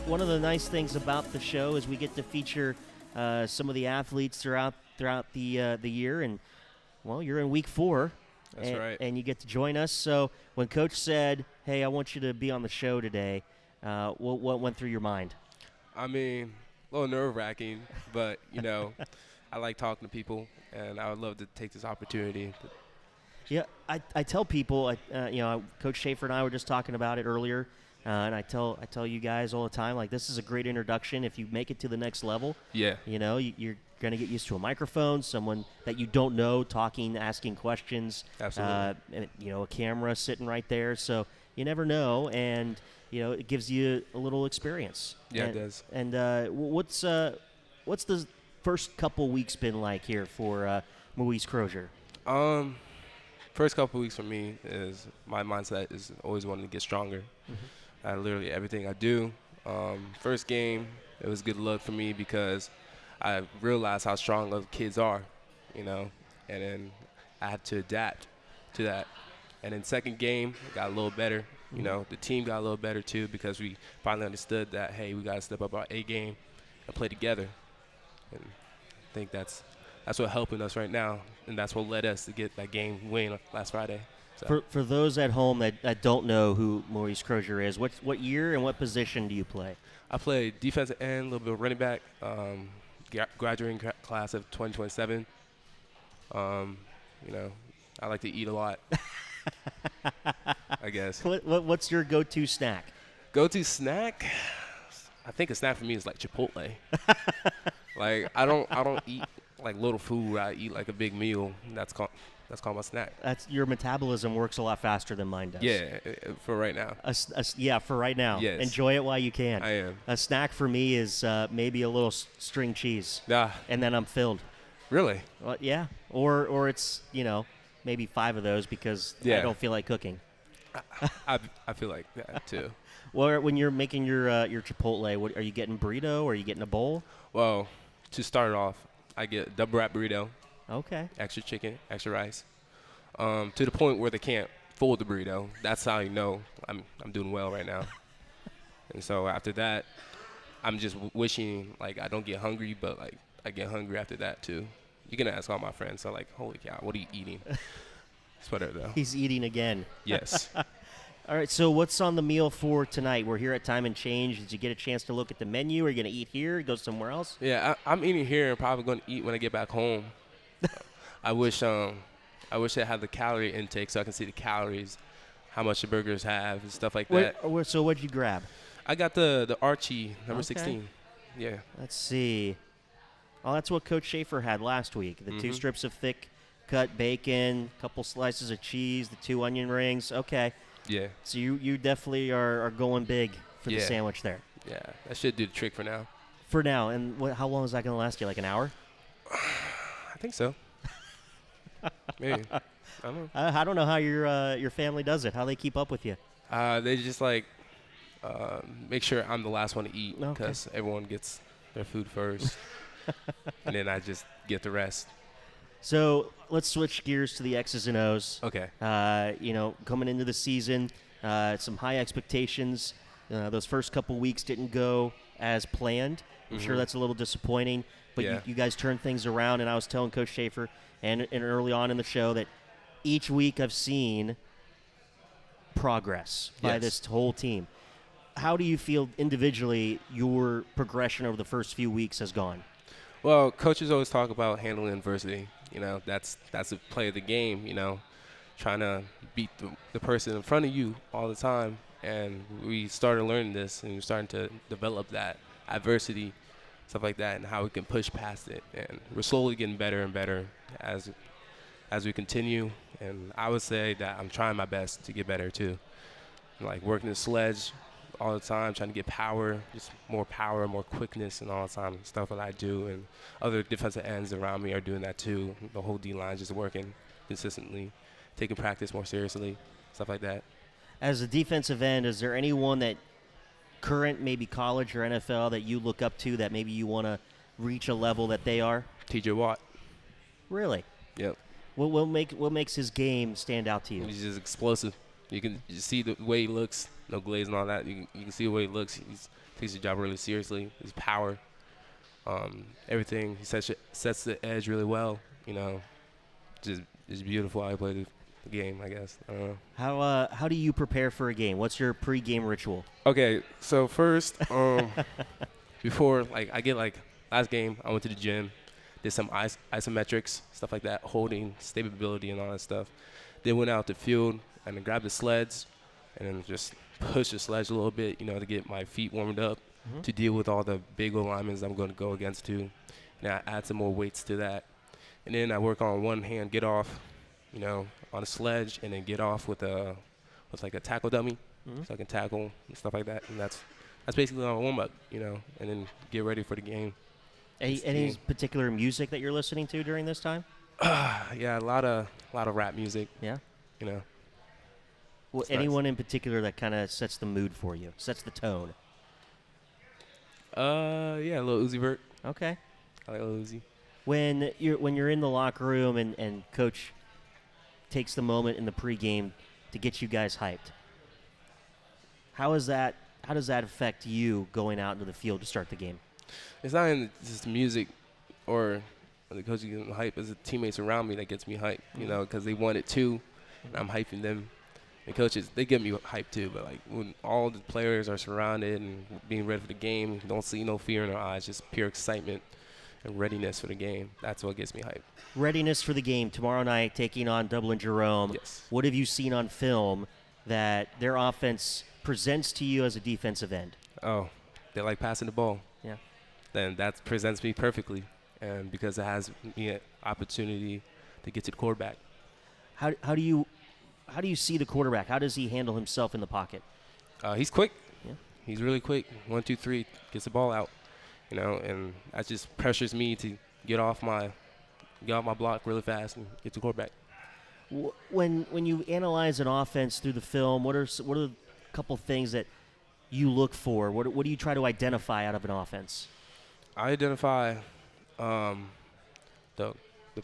one of the nice things about the show is we get to feature some of the athletes throughout the year. And, well, you're in week 4. That's right. And you get to join us. So when Coach said, hey, I want you to be on the show today, what went through your mind? I mean, a little nerve-wracking, but, I like talking to people, and I would love to take this opportunity. Yeah, I tell people, Coach Schaefer and I were just talking about it earlier. And I tell you guys all the time, like, this is a great introduction. If you make it to the next level, you're going to get used to a microphone, someone that you don't know talking, asking questions. Absolutely. And, a camera sitting right there. So you never know, and it gives you a little experience. Yeah, it does. And what's the first couple weeks been like here for Maurice Crozier? First couple weeks for me is my mindset is always wanting to get stronger. Literally everything I do. First game, it was good luck for me because I realized how strong those kids are, and then I had to adapt to that. And then second game, it got a little better. The team got a little better too because we finally understood that, hey, we got to step up our A game and play together. And I think that's what's helping us right now, and that's what led us to get that game win last Friday. So. For those at home that don't know who Maurice Crozier is, what year and what position do you play? I play defensive end, a little bit of running back, graduating class of 2027. I like to eat a lot, I guess. What's your go-to snack? Go-to snack? I think a snack for me is like Chipotle. Like I don't eat like little food. I eat like a big meal. That's called my snack. That's your metabolism works a lot faster than mine does. Yeah, for right now. For right now. Yes. Enjoy it while you can. I am. A snack for me is maybe a little string cheese. And then I'm filled. Really? Well, yeah. Or it's maybe 5 of those because I don't feel like cooking. I feel like that too. Well, when you're making your Chipotle, what are you getting? Burrito or are you getting a bowl? Well, to start off, I get a double wrap burrito. Okay. Extra chicken, extra rice. To the point where they can't fold the burrito. That's how you know I'm doing well right now. And so after that, I'm just wishing like I don't get hungry, but like I get hungry after that too. You can ask all my friends. So like, holy cow, what are you eating? It's whatever though. He's eating again. Yes. All right, so what's on the meal for tonight? We're here at Time and Change. Did you get a chance to look at the menu? Are you going to eat here, go somewhere else? Yeah, I'm eating here and probably going to eat when I get back home. I wish I had the calorie intake so I can see the calories, how much the burgers have and stuff like that. So what'd you grab? I got the Archie, number 16. Yeah. Let's see. Oh, that's what Coach Schaefer had last week. The 2 strips of thick cut bacon, a couple slices of cheese, the 2 onion rings. Okay. Yeah. So you definitely are going big for the sandwich there. Yeah, that should do the trick for now. For now. And how long is that going to last you, like an hour? I think so. Maybe. I don't know. I don't know how your family does it, how they keep up with you. They just like make sure I'm the last one to eat because everyone gets their food first. And then I just get the rest. So let's switch gears to the X's and O's. Okay. Coming into the season, some high expectations. Those first couple weeks didn't go as planned. I'm sure that's a little disappointing. But you guys turned things around, and I was telling Coach Schaefer and early on in the show that each week I've seen progress by this whole team. How do you feel individually your progression over the first few weeks has gone? Well, coaches always talk about handling adversity. That's a play of the game, trying to beat the person in front of you all the time. And we started learning this, and we're starting to develop that adversity, stuff like that, and how we can push past it. And we're slowly getting better and better as we continue. And I would say that I'm trying my best to get better too. Like working the sledge all the time, trying to get power, just more power, more quickness, and all the time stuff that I do. And other defensive ends around me are doing that too. The whole D-line just working consistently, taking practice more seriously, stuff like that. As a defensive end, is there anyone that current, maybe college or NFL, that you look up to that maybe you want to reach a level that they are? TJ Watt. Really? Yep. What makes his game stand out to you? He's just explosive. You can see the way he looks, no glaze and all that. You can see the way he looks. He takes his job really seriously. His power, everything. He sets the edge really well. Just beautiful how he played the game, I guess. I don't know. How do you prepare for a game? What's your pre-game ritual? Okay, so first, before last game, I went to the gym, did some isometrics, stuff like that, holding, stability, and all that stuff. Then went out the field and then grabbed the sleds, and then just push the sledge a little bit, to get my feet warmed up to deal with all the big linemen I'm going to go against too. And I add some more weights to that. And then I work on one hand, get off, on a sledge, and then get off with like a tackle dummy, so I can tackle and stuff like that. And that's basically my warm up, and then get ready for the game. Any particular music that you're listening to during this time? Yeah, a lot of rap music. Yeah. Well, It's anyone in particular that kind of sets the mood for you, sets the tone? Yeah, Lil Uzi Vert. Okay. I like Lil Uzi. When you're in the locker room and Coach takes the moment in the pregame to get you guys hyped, how does that affect you going out into the field to start the game? It's not in just the music or the coach getting hype. It's the teammates around me that gets me hyped, because they want it too, and I'm hyping them. And coaches, they get me hyped too, but like when all the players are surrounded and being ready for the game, you don't see no fear in their eyes, just pure excitement and readiness for the game. That's what gets me hyped. Readiness for the game tomorrow night, taking on Dublin Jerome. Yes. What have you seen on film that their offense presents to you as a defensive end? Oh, they like passing the ball. Yeah. Then that presents me perfectly, and because it has me an opportunity to get to the quarterback. How do you see the quarterback? How does he handle himself in the pocket? He's quick. Yeah. He's really quick. 1, 2, 3, gets the ball out. And that just pressures me to get off my block really fast and get to the quarterback. When you analyze an offense through the film, what are a couple things that you look for? What do you try to identify out of an offense? I identify the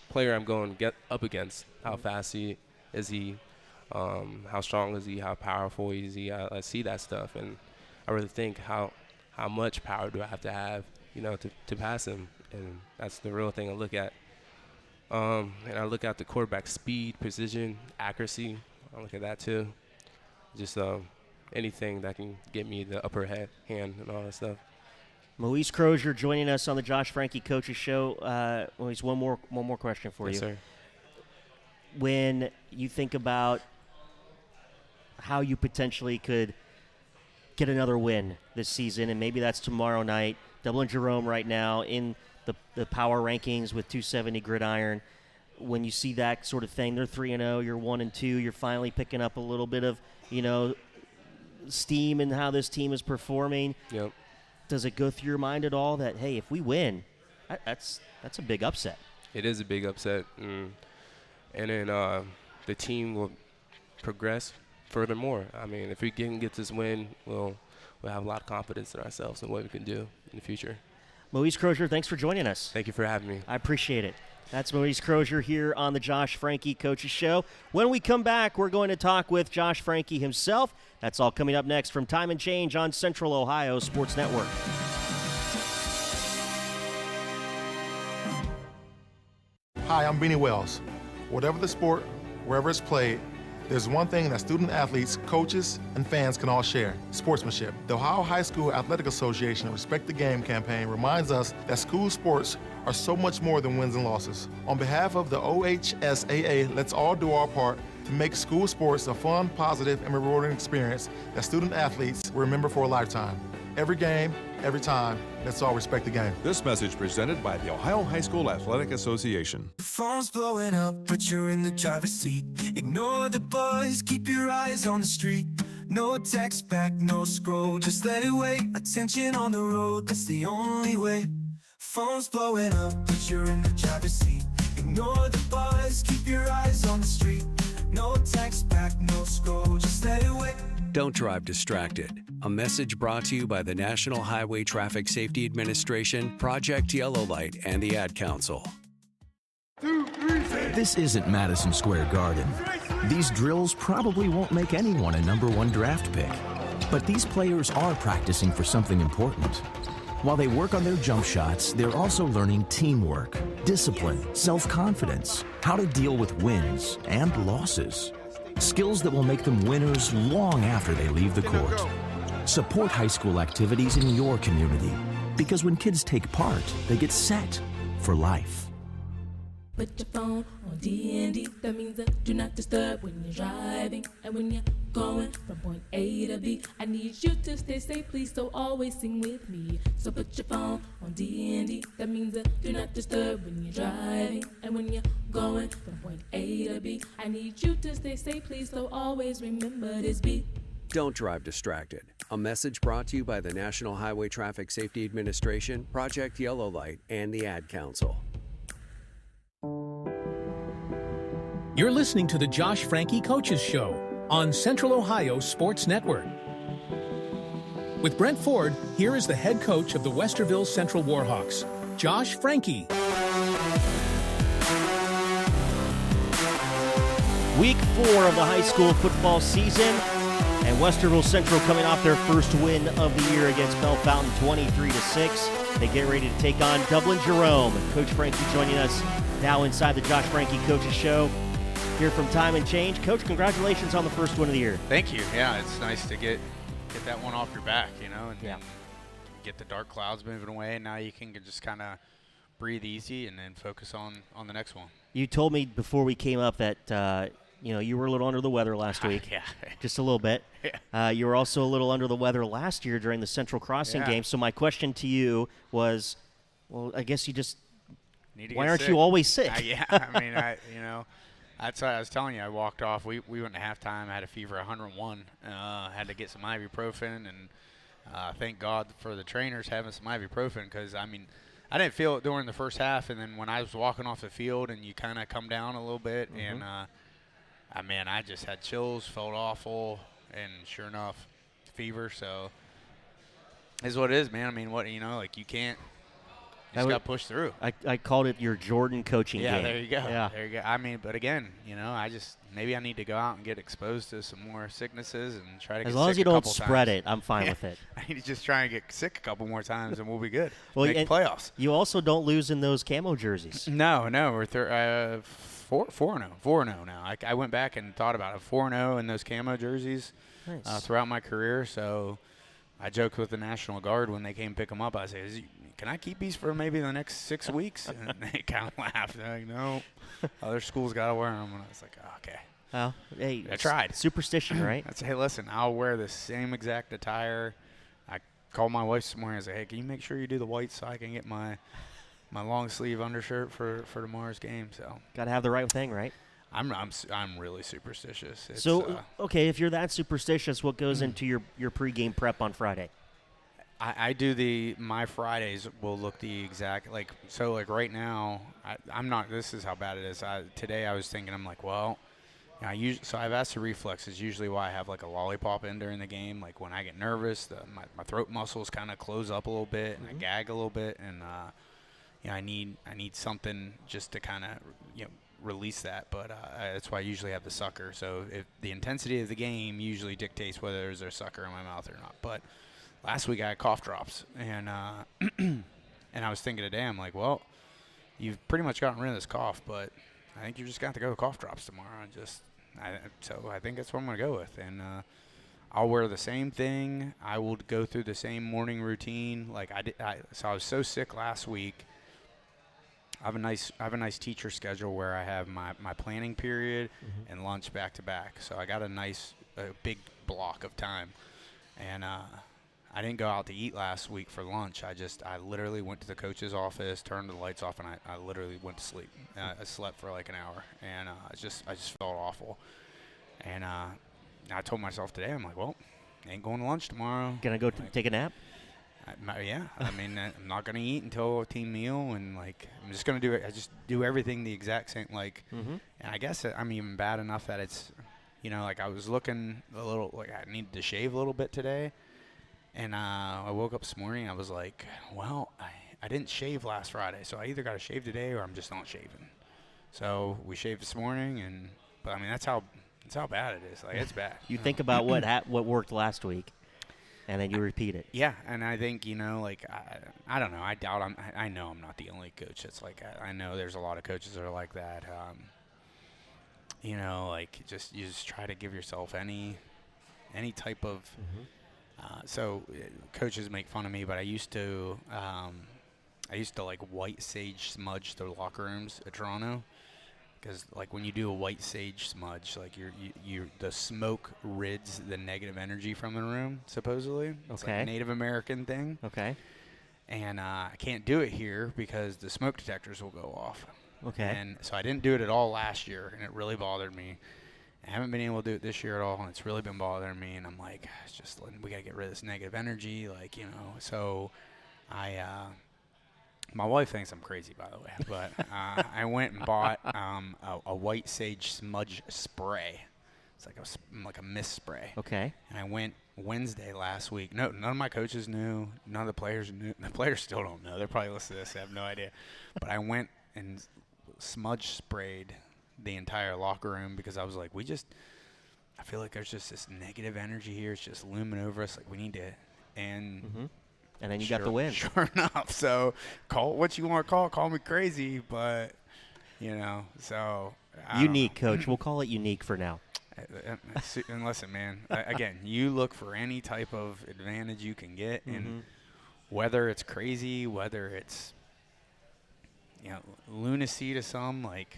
player I'm going to get up against. How fast is he? How strong is he? How powerful is he? I see that stuff, and I really think how much power do I have to pass him, and that's the real thing I look at. And I look at the quarterback speed, precision, accuracy. I look at that too. Just anything that can get me the upper hand and all that stuff. Moise Crozier joining us on the Josh Franke Coaches Show. Moise, one more question for you. Yes, sir. When you think about how you potentially could get another win this season, and maybe that's tomorrow night, Dublin Jerome right now in the power rankings with 270 gridiron. When you see that sort of thing, they're 3-0, you're 1-2, you're finally picking up a little bit of, steam in how this team is performing. Yep. Does it go through your mind at all that, hey, if we win, that's a big upset? It is a big upset. And then the team will progress furthermore. I mean, if we can get this win, we'll have a lot of confidence in ourselves and what we can do in the future. Moise Crozier, thanks for joining us. Thank you for having me. I appreciate it. That's Moise Crozier here on the Josh Franke Coaches Show. When we come back, we're going to talk with Josh Franke himself. That's all coming up next from Time and Change on Central Ohio Sports Network. Hi, I'm Beanie Wells. Whatever the sport, wherever it's played, there's one thing that student athletes, coaches, and fans can all share: sportsmanship. The Ohio High School Athletic Association Respect the Game campaign reminds us that school sports are so much more than wins and losses. On behalf of the OHSAA, let's all do our part to make school sports a fun, positive, and rewarding experience that student athletes will remember for a lifetime. Every game, every time, let's all respect the game. This message presented by the Ohio High School Athletic Association. The phone's blowing up, but you're in the driver's seat. Ignore the buzz, keep your eyes on the street. No text back, no scroll, just let it wait. Attention on the road, that's the only way. Phone's blowing up, but you're in the driver's seat. Ignore the buzz, keep your eyes on the street. No text back, no scroll, just let it wait. Don't drive distracted. A message brought to you by the National Highway Traffic Safety Administration, Project Yellow Light, and the Ad Council. This isn't Madison Square Garden. These drills probably won't make anyone a #1 draft pick. But these players are practicing for something important. While they work on their jump shots, they're also learning teamwork, discipline, self-confidence, how to deal with wins and losses. Skills that will make them winners long after they leave the court. Support high school activities in your community, because when kids take part, they get set for life. Put your phone on D&D, that means do not disturb when you're driving. And when you're going from point A to B, I need you to stay safe, please, so always sing with me. So put your phone on D&D, that means do not disturb when you're driving. And when you're going from point A to B, I need you to stay safe, please, so always remember this beat. Don't drive distracted. A message brought to you by the National Highway Traffic Safety Administration, Project Yellow Light, and the Ad Council. You're listening to the Josh Franke Coaches Show on Central Ohio Sports Network. With Brent Ford, here is the head coach of the Westerville Central Warhawks, Josh Franke. Week 4 of the high school football season, and Westerville Central coming off their first win of the year against Bell Fountain, 23-6. They get ready to take on Dublin Jerome. Coach Franke joining us now inside the Josh Franke Coaches Show. Here from Time and Change. Coach, congratulations on the first win of the year. Thank you. Yeah, it's nice to get that one off your back, and get the dark clouds moving away, and now you can just kind of breathe easy and then focus on the next one. You told me before we came up that you were a little under the weather last week. Yeah. Just a little bit. Yeah. You were also a little under the weather last year during the Central Crossing game. So my question to you was, well, I guess you just why aren't you always sick? I mean, that's what I was telling you. I walked off. We went to halftime. I had a fever 101. Had to get some ibuprofen, and thank God for the trainers having some ibuprofen, because, I mean, I didn't feel it during the first half, and then when I was walking off the field and you kind of come down a little bit, and, I just had chills, felt awful, and sure enough, fever. So is what it is, man. I mean, you can't. You just got to push through. I called it your Jordan coaching game. Yeah, there you go. Yeah. There you go. I mean, but again, maybe I need to go out and get exposed to some more sicknesses and try to get sick a couple times. As long as you don't spread it, I'm fine with it. I need to just try and get sick a couple more times, and we'll be good. Well, Make playoffs. You also don't lose in those camo jerseys. No, we're 4-0 now. I went back and thought about it. 4-0 in those camo jerseys throughout my career. So I joked with the National Guard when they came pick them up. I said, can I keep these for maybe the next 6 weeks? And they kind of laughed. They're like, no, other schools got to wear them. And I was like, oh, okay. Well, hey, I tried. Superstition, right? I said, hey, listen, I'll wear the same exact attire. I called my wife this morning. I said, hey, can you make sure you do the white so I can get my long sleeve undershirt for tomorrow's game? So got to have the right thing, right? I'm really superstitious. Okay, if you're that superstitious, what goes into your pregame prep on Friday? I do my Fridays will look the exact, right now, I'm not, this is how bad it is. Today I was thinking, I'm like, well, so I've asked the reflex is usually why I have like a lollipop in during the game. Like when I get nervous, my throat muscles kind of close up a little bit, and I gag a little bit, and I need something just to kind of release that. But that's why I usually have the sucker. So if the intensity of the game usually dictates whether there's a sucker in my mouth or not. But last week I had cough drops, and and I was thinking today, I'm like, well, you've pretty much gotten rid of this cough, but I think you just got to go with cough drops tomorrow, and so I think that's what I'm going to go with. And I'll wear the same thing. I will go through the same morning routine. So I was so sick last week. I have a nice teacher schedule where I have my planning period and lunch back to back. So I got a big block of time, and I didn't go out to eat last week for lunch. I literally went to the coach's office, turned the lights off, and I literally went to sleep. I slept for like an hour, and I just felt awful. And I told myself today, I'm like, well, ain't going to lunch tomorrow. Gonna go take a nap? Yeah. I mean, I'm not gonna eat until a team meal, and I'm just gonna do it. I just do everything the exact same. And I guess I'm even bad enough that it's, I was looking a little like I needed to shave a little bit today. And I woke up this morning, I was like, well, I didn't shave last Friday, so I either got to shave today or I'm just not shaving. So we shaved this morning, but I mean, that's how bad it is. It's bad. You think about what worked last week, and then you repeat it. Yeah, and I think, I don't know. I doubt I know I'm not the only coach that's like that. I know there's a lot of coaches that are like that. You just try to give yourself any type of so coaches make fun of me, but I used to I used to like white sage smudge the locker rooms at Toronto, because like when you do a white sage smudge, like the smoke rids the negative energy from the room. Supposedly, it's like a Native American thing. Okay. And I can't do it here because the smoke detectors will go off. Okay. And so I didn't do it at all last year, and it really bothered me. I haven't been able to do it this year at all, and it's really been bothering me. And I'm like, it's just we gotta get rid of this negative energy, like, you know. So my wife thinks I'm crazy, by the way, but I went and bought a white sage smudge spray. It's like a mist spray. Okay. And I went Wednesday last week. No, none of my coaches knew. None of the players knew. The players still don't know. They're probably listening to this. I have no idea. But I went and smudge sprayed the entire locker room because I was like, I feel like there's just this negative energy here. It's just looming over us. Like, we need to. And then you got the win. Sure enough. So call it what you want to call it. Call me crazy, but, you know, so. Unique, Coach. We'll call it unique for now. And listen, man, again, you look for any type of advantage you can get, and whether it's crazy, whether it's, you know, lunacy to some, like,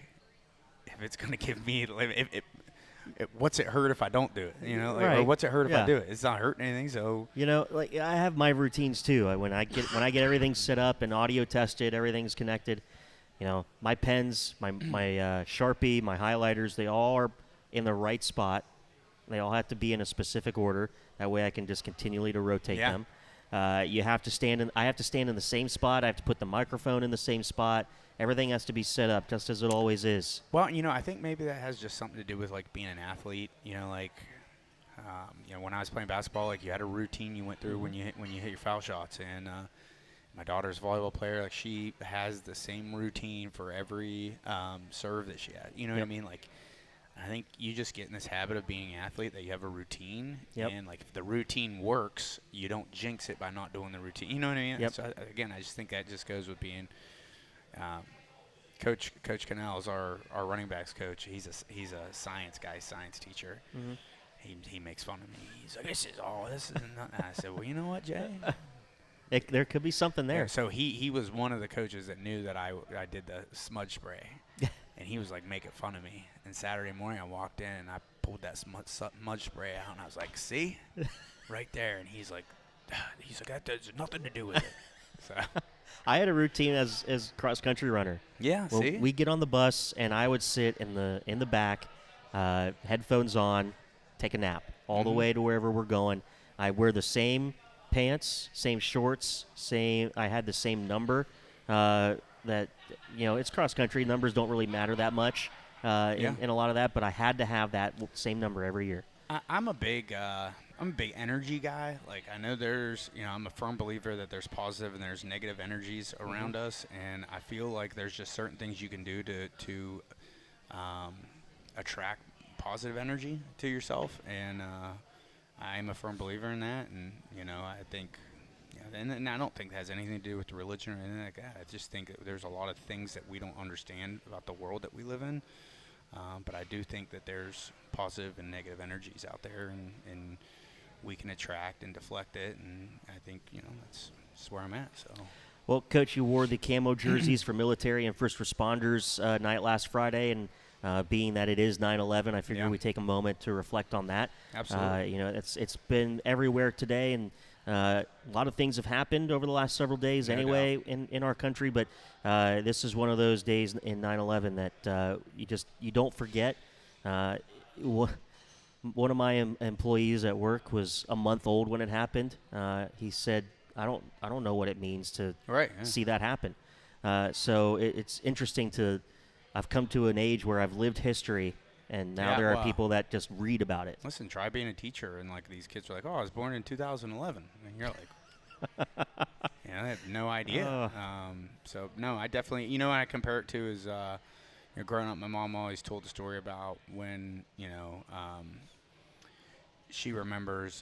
if it's going to give me, what's it hurt if I don't do it? You know, like, or what's it hurt if I do it? It's not hurting anything, so. You know, like, I have my routines too. When I get everything set up and audio tested, everything's connected. You know, my pens, my Sharpie, my highlighters, they all are in the right spot. They all have to be in a specific order. That way I can just continually to rotate them. You have to stand in. I have to stand in the same spot. I have to put the microphone in the same spot. Everything has to be set up just as it always is. Well, you know, I think maybe that has just something to do with like being an athlete. You know, like, you know, when I was playing basketball, like you had a routine you went through when you hit your foul shots, and my daughter's a volleyball player. Like, she has the same routine for every serve that she had. You know what I mean? Like, I think you just get in this habit of being an athlete that you have a routine, and like if the routine works, you don't jinx it by not doing the routine. You know what I mean? So again, I just think that just goes with being Coach Cannell is our running backs coach. He's a science guy, science teacher. He makes fun of me. He's like, this is nothing. I said, well, you know what, Jay? There could be something there. Yeah, so he was one of the coaches that knew that I did the smudge spray. And he was like making fun of me. And Saturday morning I walked in and I pulled that smudge spray out, and I was like, see? Right there. And he's like, that has nothing to do with it. So I had a routine as cross-country runner. Yeah, well, see? We'd get on the bus, and I would sit in the back, headphones on, take a nap all the way to wherever we're going. I wear the same pants, same shorts, I had the same number. That, you know, it's cross-country. Numbers don't really matter that much in a lot of that, but I had to have that same number every year. I'm a big energy guy. Like, I know I'm a firm believer that there's positive and there's negative energies around us, and I feel like there's just certain things you can do to attract positive energy to yourself, and I'm a firm believer in that, and, you know, I think – and I don't think it has anything to do with religion or anything like that. I just think that there's a lot of things that we don't understand about the world that we live in. But I do think that there's positive and negative energies out there, and we can attract and deflect it. And I think, you know, that's where I'm at. So. Well, Coach, you wore the camo jerseys for military and first responders night last Friday, and being that it is 9/11, I figured we'd take a moment to reflect on that. Absolutely. You know, it's been everywhere today, and a lot of things have happened over the last several days anyway in our country, but this is one of those days in 9/11 that you don't forget. One of my employees at work was a month old when it happened. He said, I don't know what it means to see that happen. So it's interesting I've come to an age where I've lived history, and now there are people that just read about it. Listen, try being a teacher, and like these kids are like, oh, I was born in 2011. And you're like, you know, I have no idea. So, no, I definitely, you know what I compare it to is, you know, growing up, my mom always told the story about when, you know, she remembers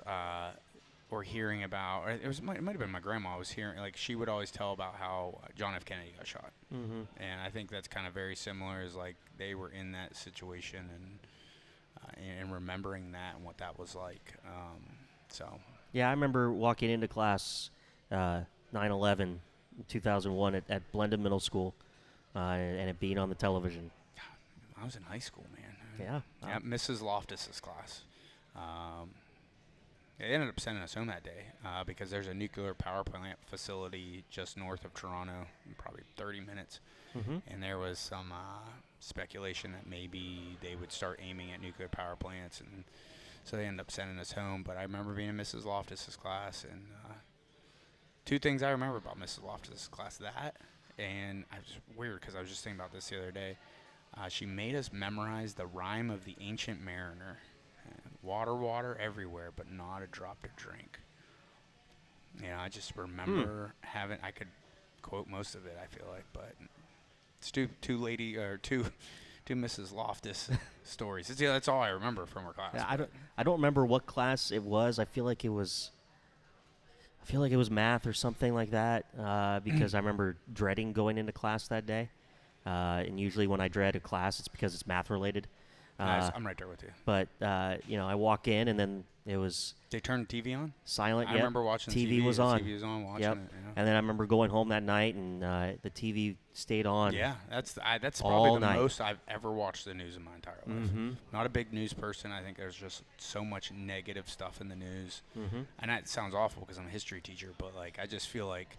or hearing about, or it might have been my grandma was hearing, like she would always tell about how John F. Kennedy got shot. And I think that's kind of very similar, is like they were in that situation and remembering that and what that was like. So. Yeah, I remember walking into class 9/11 in 2001 at Blendon Middle School, and it being on the television. I was in high school, man. Yeah. Yeah, Mrs. Loftus's class. They ended up sending us home that day because there's a nuclear power plant facility just north of Toronto, in probably 30 minutes. And there was some speculation that maybe they would start aiming at nuclear power plants, and so they ended up sending us home. But I remember being in Mrs. Loftus's class, and two things I remember about Mrs. Loftus's class, that, and I was weird because I was just thinking about this the other day. She made us memorize the rhyme of the Ancient Mariner. Water, water everywhere, but not a drop to drink. You know, I just remember I could quote most of it, I feel like, but it's two Mrs. Loftus stories. That's all I remember from her class. Yeah, I don't remember what class it was. I feel like it was math or something like that because I remember dreading going into class that day. And usually when I dread a class, it's because it's math related. Nice. I'm right there with you. But I walk in and then it was. They turned the TV on? Silent. I remember watching TV was on. TV was on, watching it. Yeah. And then I remember going home that night and the TV stayed on. Yeah, that's all probably the night. most I've ever watched the news in my entire life. Not a big news person. I think there's just so much negative stuff in the news. And that sounds awful because I'm a history teacher, but I just feel like,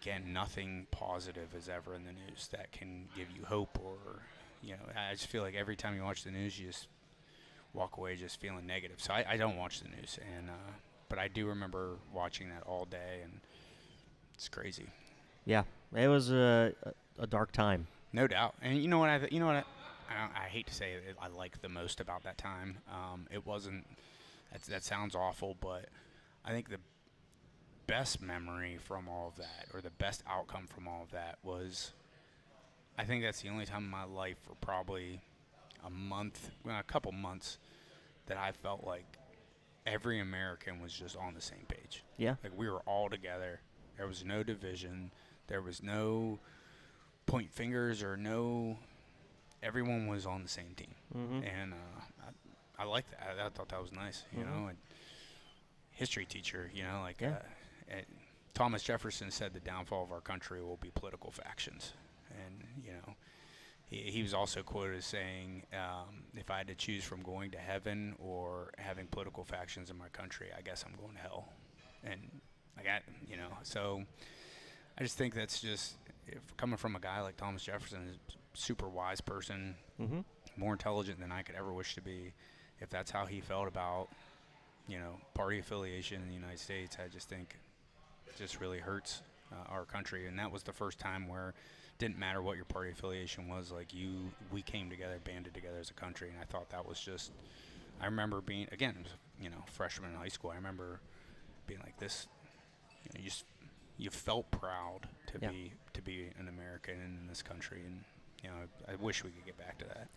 again, nothing positive is ever in the news that can give you hope or. I just feel like every time you watch the news, you just walk away just feeling negative. So I don't watch the news, but I do remember watching that all day, and it's crazy. Yeah, it was a dark time. No doubt. And you know what? I hate to say it, I like the most about that time. It wasn't. That sounds awful, but I think the best memory from all of that, or the best outcome from all of that, was. I think that's the only time in my life for probably a couple months, that I felt like every American was just on the same page. Yeah. Like we were all together. There was no division. There was no point fingers or everyone was on the same team. And I liked that. I thought that was nice, you know. And history teacher, Thomas Jefferson said the downfall of our country will be political factions. And, he was also quoted as saying, if I had to choose from going to heaven or having political factions in my country, I guess I'm going to hell. And so I just think that's just, coming from a guy like Thomas Jefferson, a super wise person, more intelligent than I could ever wish to be, if that's how he felt about, party affiliation in the United States, I just think it just really hurts our country. And that was the first time where didn't matter what your party affiliation was, we came together, banded together as a country, and I thought that was just, I remember being, again, freshman in high school, I remember being like this, you felt proud to be an American in this country, and, I wish we could get back to that.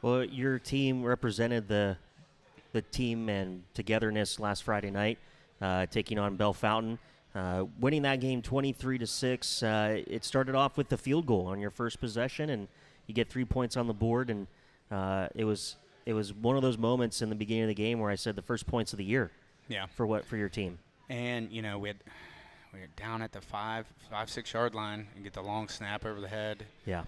Well, your team represented the team and togetherness last Friday night, taking on Bell Fountain. Winning that game 23-6, it started off with the field goal on your first possession, and you get 3 points on the board. And it was one of those moments in the beginning of the game where I said the first points of the year. Yeah. For your team. And we were down at the 5-6 yard line and get the long snap over the head. Yeah.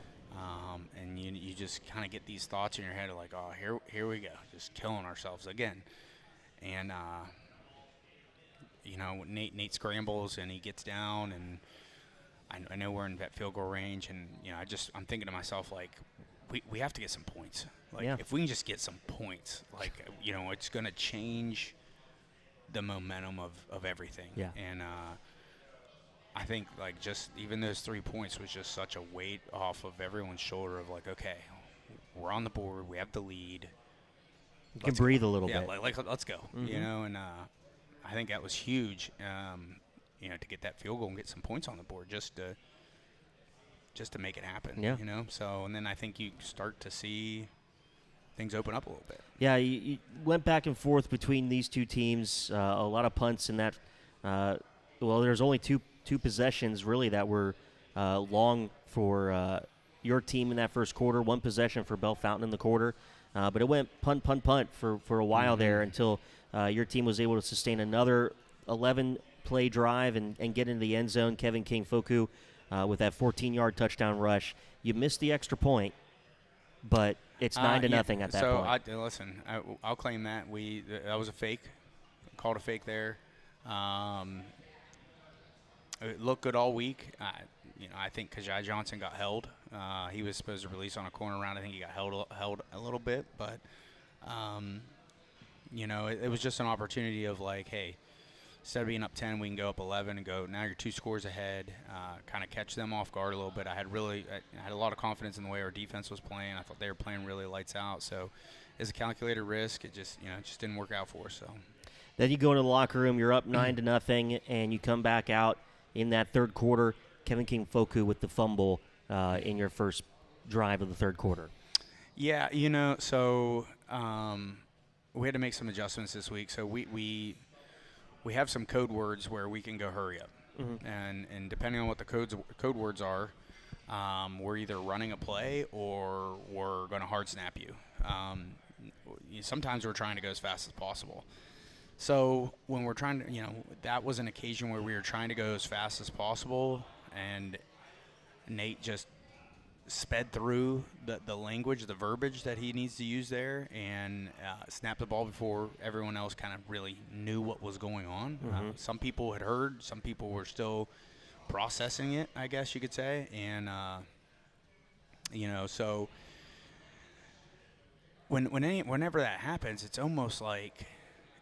And you just kind of get these thoughts in your head of like, oh, here we go, just killing ourselves again. And Nate scrambles and he gets down, and I know we're in that field goal range, and I'm thinking to myself, like, we have to get some points. Like, if we can just get some points, like, it's going to change the momentum of everything. Yeah. And I think, like, just even those 3 points was just such a weight off of everyone's shoulder of like, okay, we're on the board, we have the lead. You can breathe a little bit. Yeah, like let's go. And I think that was huge, to get that field goal and get some points on the board just to make it happen. Yeah. So, and then I think you start to see things open up a little bit. Yeah, you went back and forth between these two teams. A lot of punts in that. There's only two possessions really that were long for your team in that first quarter. One possession for Bell Fountain in the quarter, but it went punt for a while there until your team was able to sustain another 11 play drive and get into the end zone. Kevin King-Foku with that 14-yard touchdown rush. You missed the extra point, but it's 9-0 at that point. So, listen, I'll claim that. That was a fake. Called a fake there. It looked good all week. I think Kajai Johnson got held. He was supposed to release on a corner round. I think he got held a little bit, but it was just an opportunity of like, hey, instead of being up 10, we can go up 11 and go. Now you're 2 scores ahead. Kind of catch them off guard a little bit. I had a lot of confidence in the way our defense was playing. I thought they were playing really lights out. So, it's a calculated risk. It just didn't work out for us. So. Then you go into the locker room. You're up 9-0, and you come back out in that third quarter. Kevin King-Foku with the fumble in your first drive of the third quarter. Yeah, so we had to make some adjustments this week. So we have some code words where we can go hurry up. Mm-hmm. And depending on what the code words are, we're either running a play or we're going to hard snap you. Sometimes we're trying to go as fast as possible. So when we're trying to, that was an occasion where we were trying to go as fast as possible, and Nate just sped through the language, the verbiage that he needs to use there, and snapped the ball before everyone else kind of really knew what was going on. Mm-hmm. Some people had heard, some people were still processing it, I guess you could say, and so whenever that happens, it's almost like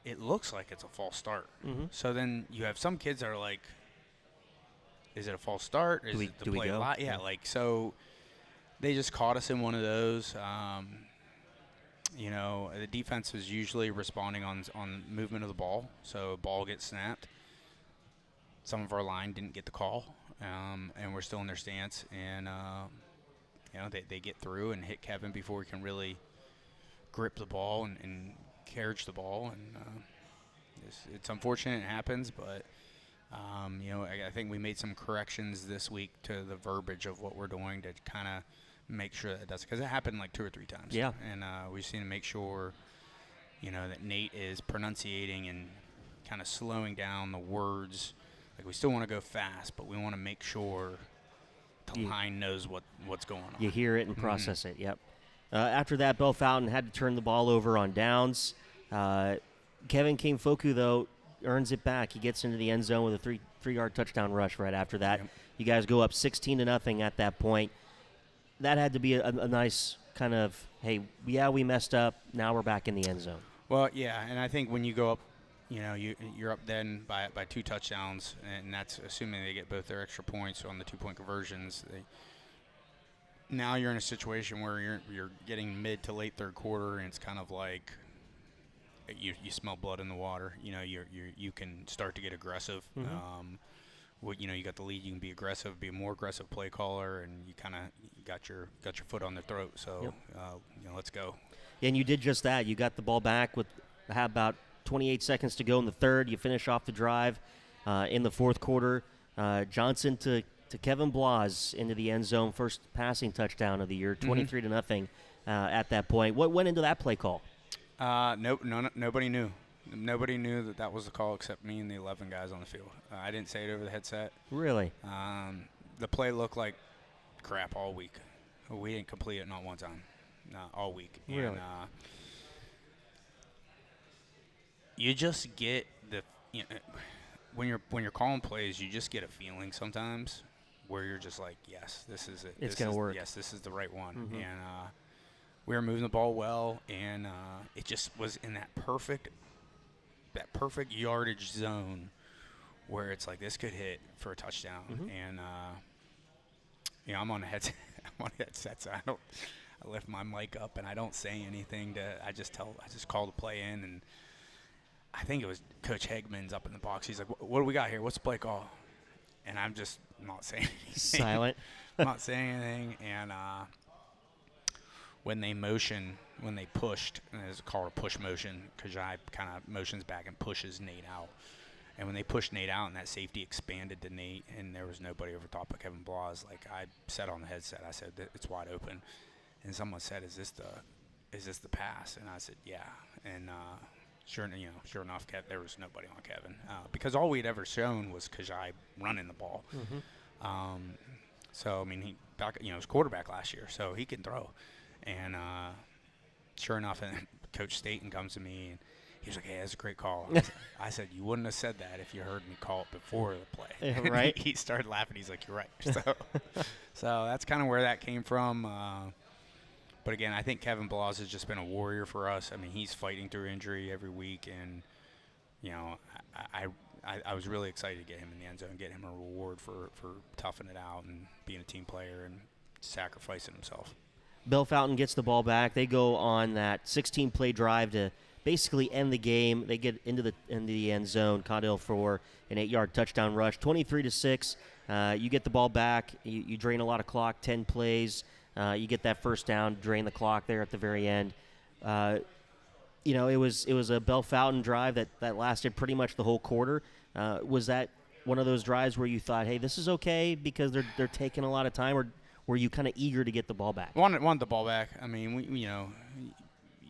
it looks like it's a false start. Mm-hmm. So then you have some kids that are like, is it a false start? Is it the play go? Yeah, so they just caught us in one of those. The defense was usually responding on movement of the ball, so ball gets snapped. Some of our line didn't get the call, and we're still in their stance, and they get through and hit Kevin before we can really grip the ball and carriage the ball, and it's unfortunate it happens, but I think we made some corrections this week to the verbiage of what we're doing to kind of make sure that does, because it happened like 2 or 3 times. Yeah, and we just need to make sure that Nate is pronunciating and kind of slowing down the words. Like, we still want to go fast, but we want to make sure the line knows what's going on. You hear it and process it. Yep. After that, Bell Fountain had to turn the ball over on downs. Kevin King-Foku, though, earns it back. He gets into the end zone with a 3-yard touchdown rush right after that. Yep. You guys go up 16-0 at that point. That had to be a nice kind of, hey, we messed up. Now we're back in the end zone. Well, yeah, and I think when you go up, you're up then by 2 touchdowns, and that's assuming they get both their extra points on the 2-point conversions. Now you're in a situation where you're getting mid to late third quarter, and it's kind of like you smell blood in the water. You can start to get aggressive. Mm-hmm. You got the lead. You can be aggressive, be a more aggressive play caller, and you kind of got your foot on their throat. So let's go. And you did just that. You got the ball back with about 28 seconds to go in the third. You finish off the drive in the fourth quarter. Johnson to Kevin Blas into the end zone, first passing touchdown of the year, 23-0 at that point. What went into that play call? Nobody knew. Nobody knew that was the call except me and the 11 guys on the field. I didn't say it over the headset. Really? The play looked like crap all week. We didn't complete it not one time, all week. Really? And, you just get when you're calling plays, you just get a feeling sometimes where you're just like, yes, this is it. It's going to work. Yes, this is the right one. Mm-hmm. And we were moving the ball well, and it just was in that perfect yardage zone where it's like this could hit for a touchdown. Mm-hmm. And I'm on a headset. So I lift my mic up and I don't say anything. I just call the play in, and I think it was Coach Hegman's up in the box. He's like, "What do we got here? What's the play call?" And I'm just not saying anything. Silent. Not saying anything. And when they pushed, and it's called a push motion, Kajai kind of motions back and pushes Nate out. And when they pushed Nate out and that safety expanded to Nate and there was nobody over top of Kevin Blas, like I said on the headset, I said, "It's wide open." And someone said, is this the pass? And I said, yeah. And sure enough, there was nobody on Kevin because all we'd ever shown was Kajai running the ball. So I mean, he was quarterback last year, so he can throw. And sure enough, and Coach Staten comes to me and he was like, "Hey, that's a great call." I said, "You wouldn't have said that if you heard me call it before the play." Yeah, right. He started laughing. He's like, "You're right." So that's kind of where that came from. But again, I think Kevin Blas has just been a warrior for us. I mean, he's fighting through injury every week, and I was really excited to get him in the end zone, get him a reward for toughing it out and being a team player and sacrificing himself. Bell Fountain gets the ball back. They go on that 16-play drive to basically end the game. They get into the end zone. Condell for an 8-yard touchdown rush. 23-6. You get the ball back. You drain a lot of clock. 10 plays. You get that first down. Drain the clock there at the very end. It was a Bell Fountain drive that lasted pretty much the whole quarter. Was that one of those drives where you thought, hey, this is okay because they're taking a lot of time, or were you kind of eager to get the ball back? Want the ball back. I mean,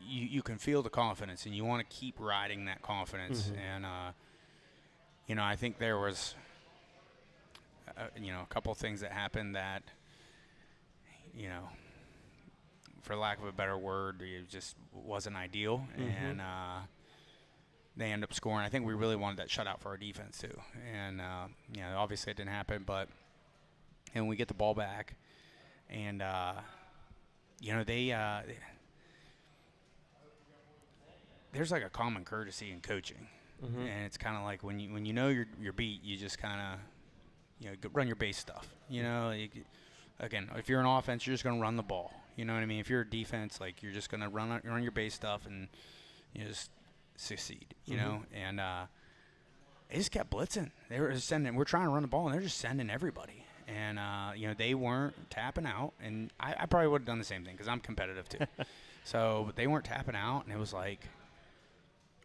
you can feel the confidence, and you want to keep riding that confidence. And I think there was a couple of things that happened that for lack of a better word, it just wasn't ideal. And they end up scoring. I think we really wanted that shutout for our defense too. And obviously it didn't happen, and we get the ball back, and there's like a common courtesy in coaching, and it's kind of like when you know you're beat, you just kind of run your base stuff. Again, if you're an offense, you're just going to run the ball. You know what I mean? If you're a defense, like you're just going to run your base stuff and just succeed. And they just kept blitzing. They were sending. We're trying to run the ball, and they're just sending everybody. And they weren't tapping out, and I probably would have done the same thing because I'm competitive too. But they weren't tapping out, and it was like,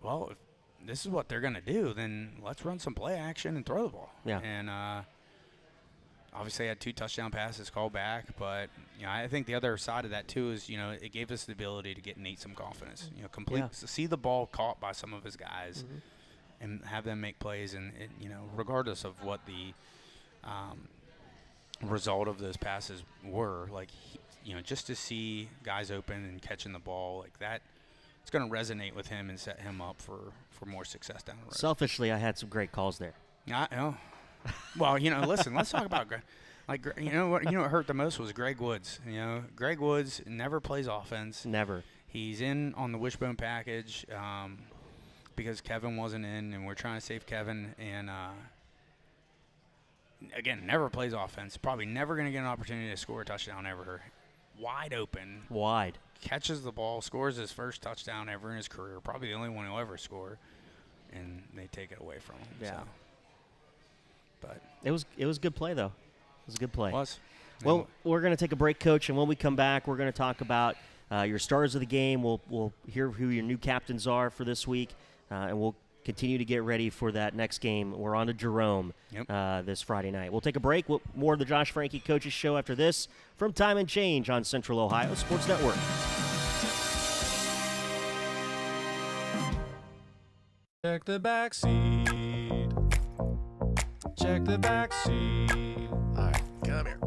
well, if this is what they're going to do, then let's run some play action and throw the ball. Yeah. And obviously, I had 2 touchdown passes called back, but I think the other side of that too is it gave us the ability to get Nate some confidence. See the ball caught by some of his guys, and have them make plays, and regardless of what the result of those passes were, like just to see guys open and catching the ball like that, it's going to resonate with him and set him up for more success down the road. Selfishly, I had some great calls there. I know. Well, listen, let's talk about what hurt the most was Greg Woods. Greg Woods never plays offense. Never. He's in on the wishbone package because Kevin wasn't in, and we're trying to save Kevin. And again, never plays offense. Probably never going to get an opportunity to score a touchdown ever. Wide open. Wide. Catches the ball, scores his first touchdown ever in his career. Probably the only one he'll ever score, and they take it away from him. Yeah. So. But it was a good play, though. It was a good play. It was. Well, we're going to take a break, Coach, and when we come back, we're going to talk about your stars of the game. We'll hear who your new captains are for this week, and we'll continue to get ready for that next game. We're on to Jerome this Friday night. We'll take a break. More of the Josh Franke Coaches Show after this from Time and Change on Central Ohio Sports Network. Check the back seat. Check the back seat. All right, come here.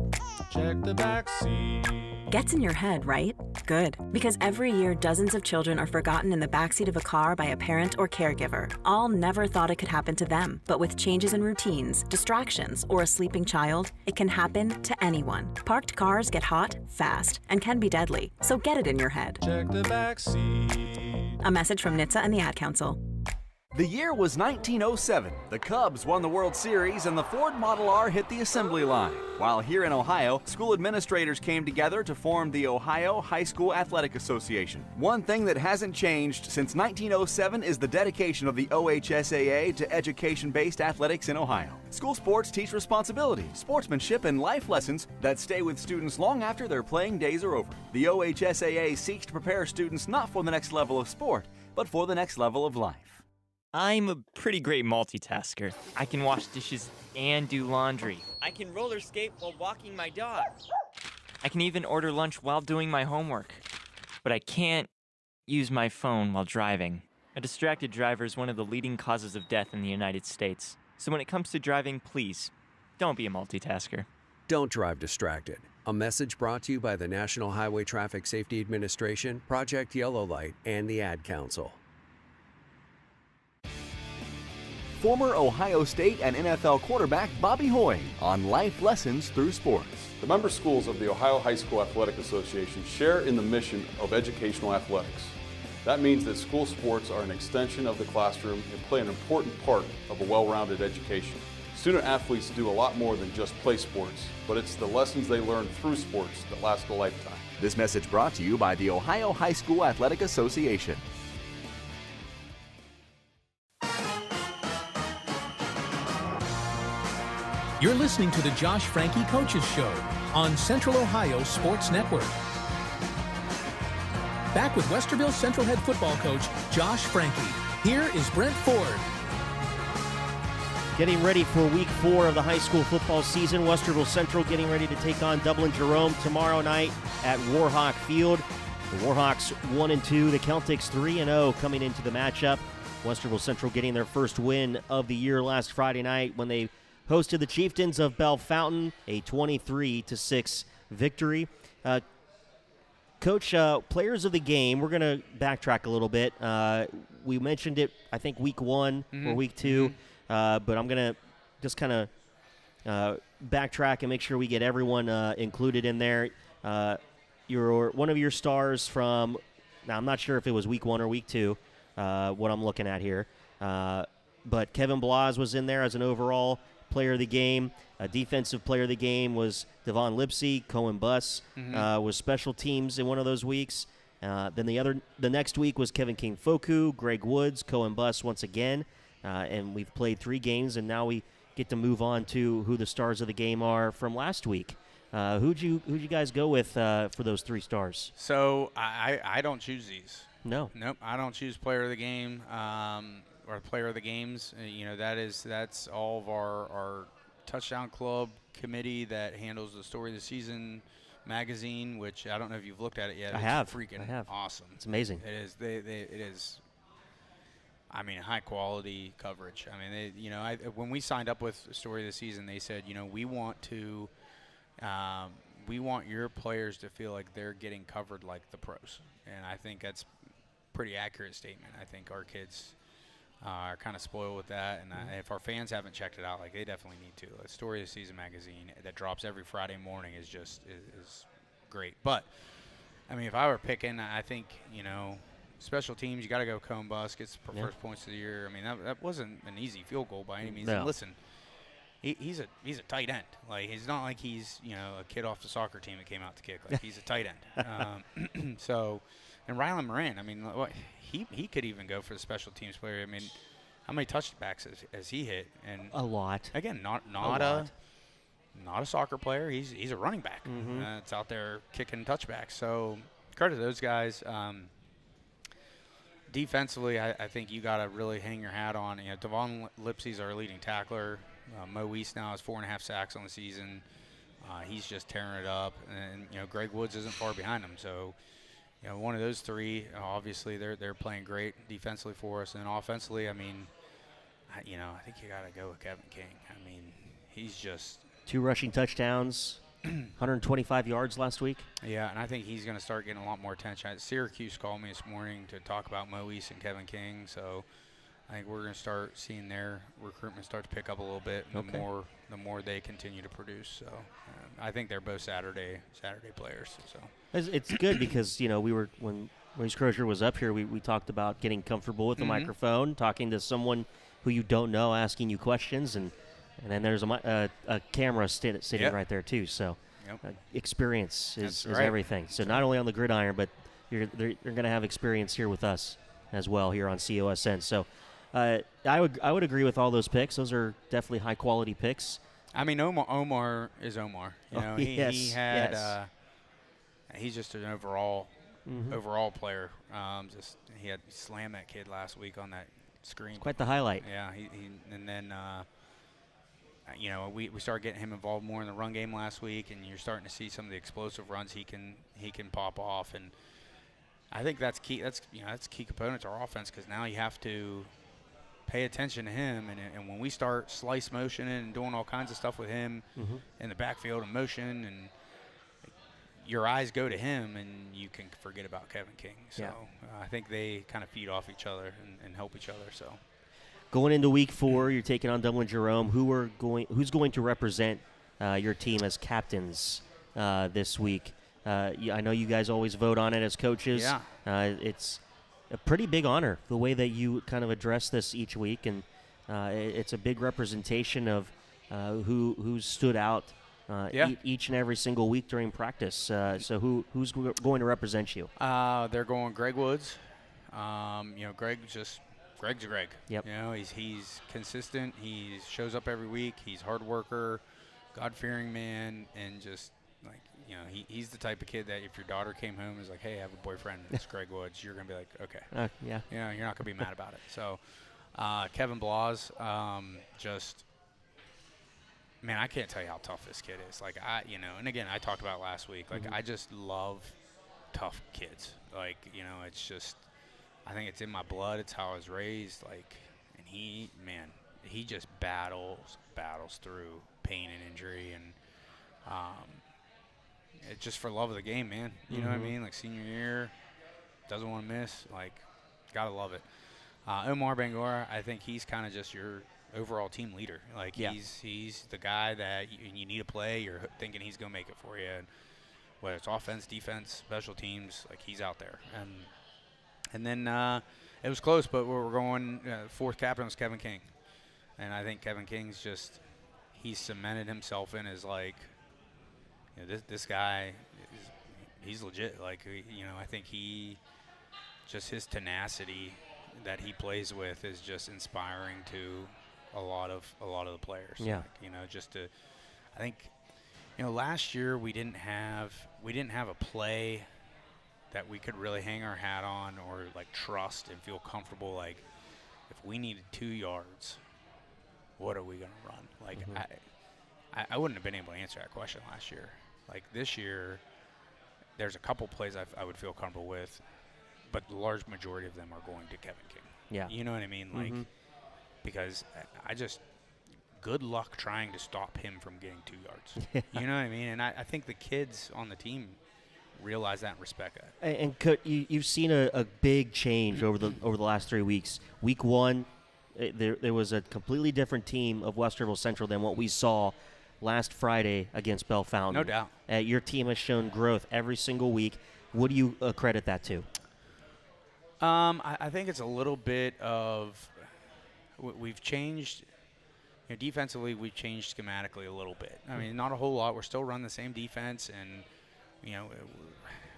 Check the back seat. Gets in your head, right? Good. Because every year, dozens of children are forgotten in the backseat of a car by a parent or caregiver. All never thought it could happen to them. But with changes in routines, distractions, or a sleeping child, it can happen to anyone. Parked cars get hot, fast, and can be deadly. So get it in your head. Check the back seat. A message from NHTSA and the Ad Council. The year was 1907. The Cubs won the World Series and the Ford Model R hit the assembly line. While here in Ohio, school administrators came together to form the Ohio High School Athletic Association. One thing that hasn't changed since 1907 is the dedication of the OHSAA to education-based athletics in Ohio. School sports teach responsibility, sportsmanship, and life lessons that stay with students long after their playing days are over. The OHSAA seeks to prepare students not for the next level of sport, but for the next level of life. I'm a pretty great multitasker. I can wash dishes and do laundry. I can roller skate while walking my dog. I can even order lunch while doing my homework. But I can't use my phone while driving. A distracted driver is one of the leading causes of death in the United States. So when it comes to driving, please, don't be a multitasker. Don't drive distracted. A message brought to you by the National Highway Traffic Safety Administration, Project Yellow Light, and the Ad Council. Former Ohio State and NFL quarterback Bobby Hoying on life lessons through sports. The member schools of the Ohio High School Athletic Association share in the mission of educational athletics. That means that school sports are an extension of the classroom and play an important part of a well-rounded education. Student athletes do a lot more than just play sports, but it's the lessons they learn through sports that last a lifetime. This message brought to you by the Ohio High School Athletic Association. You're listening to the Josh Franke Coaches Show on Central Ohio Sports Network. Back with Westerville Central head football coach Josh Franke. Here is Brent Ford. Getting ready for week 4 of the high school football season. Westerville Central getting ready to take on Dublin Jerome tomorrow night at Warhawk Field. The Warhawks 1-2, the Celtics 3-0 coming into the matchup. Westerville Central getting their first win of the year last Friday night when they hosted the Chieftains of Bell Fountain, a 23-6 victory. Coach, players of the game, we're going to backtrack a little bit. We mentioned it, I think, week 1 or week 2, but I'm going to just kind of backtrack and make sure we get everyone included in there. One of your stars from, now I'm not sure if it was week 1 or week 2, what I'm looking at here, but Kevin Blas was in there as an overall player of the game. Defensive player of the game was Devon Lipsey. Cohen Buss was special teams in one of those weeks. Then the next week was Kevin King Foku, Greg Woods, Cohen Buss once again. And we've played 3 games, and now we get to move on to who the stars of the game are from last week. Who'd you guys go with for those 3 stars? So I don't choose these. No. Nope. I don't choose player of the game. Or player of the games, that's all of our touchdown club committee that handles the story of the season magazine, which I don't know if you've looked at it yet. I have. Freaking awesome. It's amazing. It is. It is. I mean, high quality coverage. I mean, when we signed up with the story of the season, they said, we want your players to feel like they're getting covered like the pros, and I think that's a pretty accurate statement. I think our kids are kind of spoiled with that, and if our fans haven't checked it out, they definitely need to. The Story of the Season magazine that drops every Friday morning is great. But I mean, if I were picking, I think special teams, you got to go Cohen Buss, gets first points of the year. I mean, that wasn't an easy field goal by any means. No. And listen, he's a tight end. He's not like he's a kid off the soccer team that came out to kick. He's a tight end. So, and Rylan Moran, I mean, he could even go for the special teams player. I mean, how many touchbacks has he hit? And a lot. Again, not a soccer player. He's a running back. It's out there kicking touchbacks. So credit to those guys. Defensively, I think you got to really hang your hat on. Devon Lipsey's our leading tackler. Mo Weiss now has 4.5 sacks on the season. He's just tearing it up, and Greg Woods isn't far behind him. So. One of those 3, obviously, they're playing great defensively for us. And offensively, I mean, I think you got to go with Kevin King. I mean, he's just 2 rushing touchdowns, 125 yards last week. Yeah, and I think he's going to start getting a lot more attention. Syracuse called me this morning to talk about Mo Weiss and Kevin King, so I think we're going to start seeing their recruitment start to pick up a little bit the more they continue to produce. So I think they're both Saturday players. So it's good because we were when Maurice Crozier was up here, we talked about getting comfortable with the microphone, talking to someone who you don't know, asking you questions, and then there's a camera sitting right there too. So experience is everything. So not only on the gridiron, but you're going to have experience here with us as well here on COSN. So. I would agree with all those picks. Those are definitely high quality picks. I mean, Omar is Omar. He had he's just an overall player. He had slammed that kid last week on that screen. It's quite the highlight. Yeah, and then we started getting him involved more in the run game last week, and you're starting to see some of the explosive runs he can pop off. And I think that's key. That's a key component to our offense because now you have to pay attention to him, and when we start slice motioning and doing all kinds of stuff with him in the backfield and motion, and your eyes go to him, and you can forget about Kevin King. So I think they kind of feed off each other and help each other. So going into week 4, you're taking on Dublin Jerome. Who's going to represent your team as captains this week? I know you guys always vote on it as coaches. Yeah. It's a pretty big honor, the way that you kind of address this each week, and it's a big representation of who stood out each and every single week during practice. So who's going to represent you? They're going Greg Woods. Greg's Greg. Yep. He's consistent. He shows up every week. He's a hard worker, God-fearing man, and just he's the type of kid that if your daughter came home and was like, hey, I have a boyfriend, it's Greg Woods, you're going to be like, okay. Yeah. You're not going to be mad about it. So Kevin Blas, man, I can't tell you how tough this kid is. Like, and again, I talked about it last week. Like, I just love tough kids. Like, it's just, I think it's in my blood. It's how I was raised. Like, and he just battles through pain and injury, and it's just for love of the game, man. You know what I mean? Like, senior year, doesn't want to miss. Like, gotta love it. Omar Bangor, I think he's kind of just your overall team leader. Like, he's the guy that you need to play. You're thinking he's gonna make it for you, and whether it's offense, defense, special teams, like, he's out there. And then it was close, but we're going. Fourth captain was Kevin King, and I think Kevin King's just he's cemented himself in as like. This guy, he's legit. Like, I think his tenacity that he plays with is just inspiring to a lot of the players. Yeah. Like, I think, last year we didn't have a play that we could really hang our hat on or like trust and feel comfortable. Like, if we needed 2 yards, what are we gonna run? Like, I wouldn't have been able to answer that question last year. Like, this year, there's a couple plays I would feel comfortable with, but the large majority of them are going to Kevin King. Yeah. You know what I mean? Like, because I just good luck trying to stop him from getting 2 yards. You know what I mean? And I think the kids on the team realize that and respect that. And you've seen a big change over the last 3 weeks. Week 1, there was a completely different team of Westerville Central than what we saw last Friday against Bell Fountain. No doubt. Your team has shown growth every single week. What do you credit that to? I think it's a little bit of we've changed. Defensively, we've changed schematically a little bit. I mean, not a whole lot. We're still running the same defense, and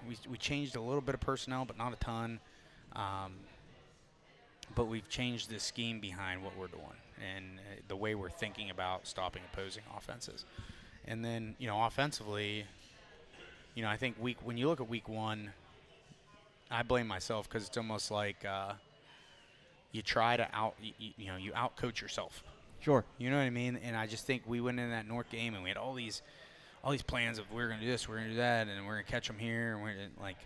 we changed a little bit of personnel, but not a ton. But we've changed the scheme behind what we're doing and the way we're thinking about stopping opposing offenses. And then, offensively, I think when you look at week 1, I blame myself because it's almost like you try to you out-coach yourself. Sure. You know what I mean? And I just think we went in that North game and we had all these plans of we're going to do this, we're going to do that, and we're going to catch them here. And we're gonna, like,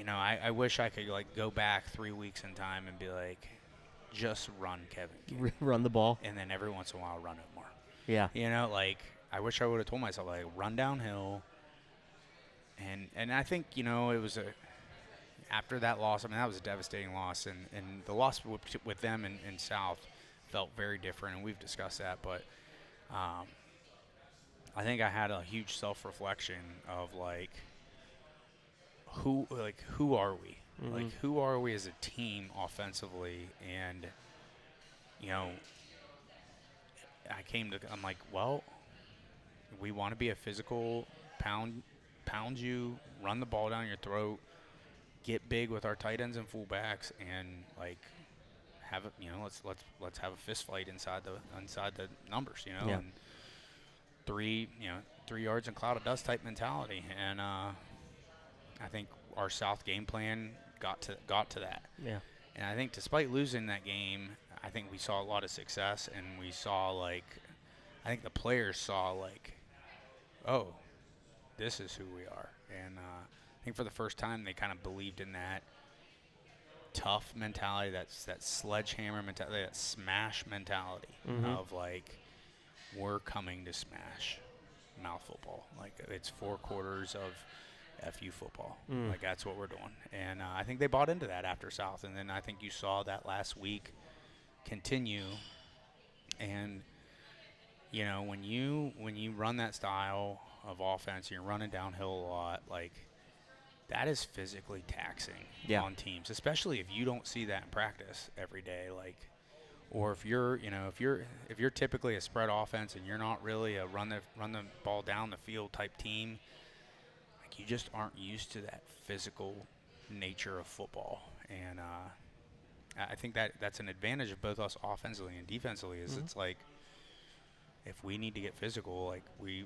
I wish I could, like, go back 3 weeks in time and be like, just run Kevin King. Run the ball. And then every once in a while run it more. Yeah. Like, I wish I would have told myself, like, run downhill. And I think, it was after that loss, I mean, that was a devastating loss. And the loss with them in South felt very different, and we've discussed that. But I think I had a huge self-reflection of, like, who are we? Mm-hmm. Like, who are we as a team offensively? And, I'm like, well, we want to be a physical pound you, run the ball down your throat, get big with our tight ends and fullbacks, and, like, have it. Let's have a fist fight inside the numbers. Yeah. And 3 yards and cloud of dust type mentality. And I think our South game plan got to that. Yeah. And I think despite losing that game, I think we saw a lot of success, and we saw, like, I think the players saw, like, oh, this is who we are. And I think for the first time they kind of believed in that tough mentality, that sledgehammer mentality, that smash mentality of like, we're coming to smash mouth football. Like, it's 4 quarters of FU football. Like, that's what we're doing. And I think they bought into that after South. And then I think you saw that last week continue. And, you know, when you run that style of offense, you're running downhill a lot, like, that is physically taxing on teams, especially if you don't see that in practice every day. Like, or if you're typically a spread offense and you're not really a run the ball down the field type team, like, you just aren't used to that physical nature of football. And I think that's an advantage of both us offensively and defensively. Is it's like, if we need to get physical, like, we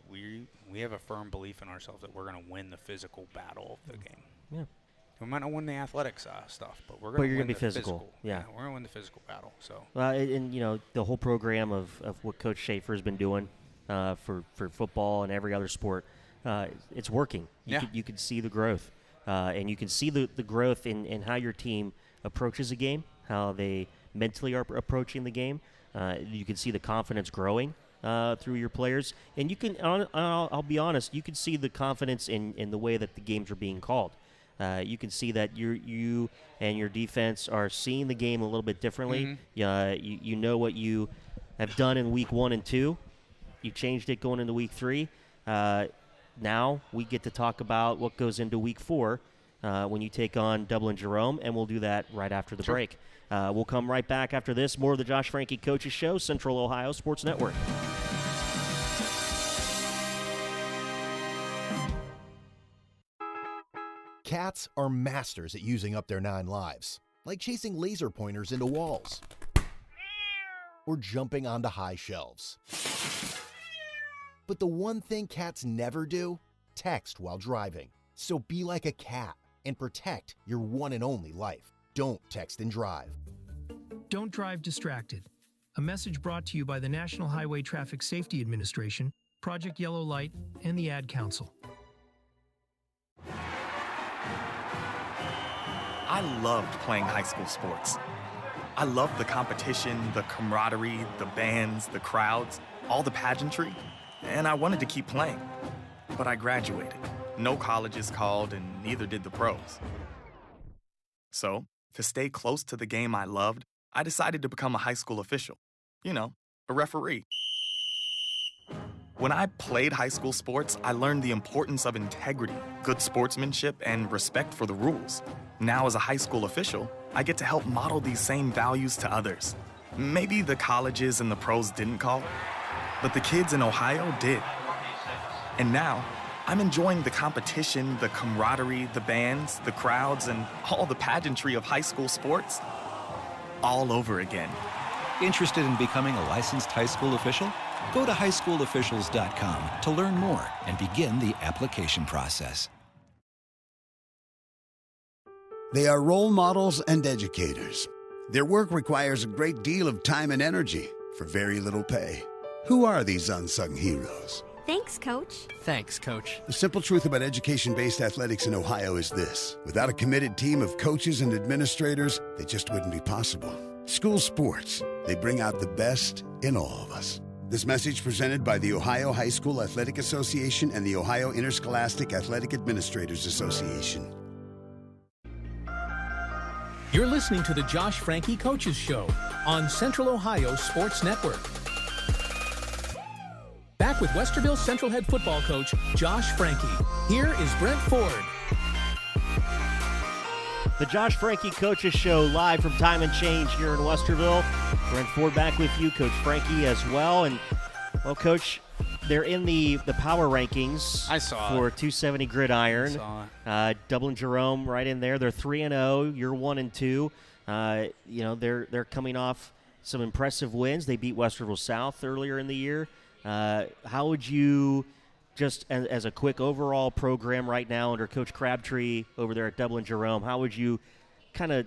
have a firm belief in ourselves that we're going to win the physical battle of the game. Yeah. We might not win the athletics stuff, but we're going to win be the physical. Yeah. We're going to win the physical battle. So. And, you know, the whole program of what Coach Schaefer has been doing for football and every other sport, it's working. You can see the growth. And you can see the growth in how your team approaches a game, how they mentally are approaching the game. You can see the confidence growing through your players. And you can, I'll be honest, you can see the confidence in the way that the games are being called. You can see that you and your defense are seeing the game a little bit differently. You know what you have done in week 1 and 2. You changed it going into week 3. Now we get to talk about what goes into week 4 when you take on Dublin Jerome, and we'll do that right after the break. We'll come right back after this. More of the Josh Franke Coaches Show, Central Ohio Sports Network. Cats are masters at using up their 9 lives, like chasing laser pointers into walls or jumping onto high shelves. But the one thing cats never do, text while driving. So be like a cat and protect your one and only life. Don't text and drive. Don't drive distracted. A message brought to you by the National Highway Traffic Safety Administration, Project Yellow Light, and the Ad Council. I loved playing high school sports. I loved the competition, the camaraderie, the bands, the crowds, all the pageantry, and I wanted to keep playing. But I graduated. No colleges called, and neither did the pros. So, to stay close to the game I loved, I decided to become a high school official. You know, a referee. When I played high school sports, I learned the importance of integrity, good sportsmanship, and respect for the rules. Now, as a high school official, I get to help model these same values to others. Maybe the colleges and the pros didn't call, but the kids in Ohio did. And now, I'm enjoying the competition, the camaraderie, the bands, the crowds, and all the pageantry of high school sports all over again. Interested in becoming a licensed high school official? Go to highschoolofficials.com to learn more and begin the application process. They are role models and educators. Their work requires a great deal of time and energy for very little pay. Who are these unsung heroes? Thanks, Coach. Thanks, Coach. The simple truth about education-based athletics in Ohio is this. Without a committed team of coaches and administrators, they just wouldn't be possible. School sports, they bring out the best in all of us. This message presented by the Ohio High School Athletic Association and the Ohio Interscholastic Athletic Administrators Association. You're listening to the Josh Franke Coaches Show on Central Ohio Sports Network. Back with Westerville Central head football coach Josh Franke. Here is Brent Ford. The Josh Franke Coaches Show live from Time and Change here in Westerville. Brent Ford back with you, Coach Franke as well. And, well, Coach, they're in the power rankings. I saw for it. 270 Gridiron. I saw Dublin Jerome right in there. They're 3-0. You're 1-2. You know, they're coming off some impressive wins. They beat Westerville South earlier in the year. How would you, just as a quick overall program right now under Coach Crabtree over there at Dublin Jerome, how would you kind of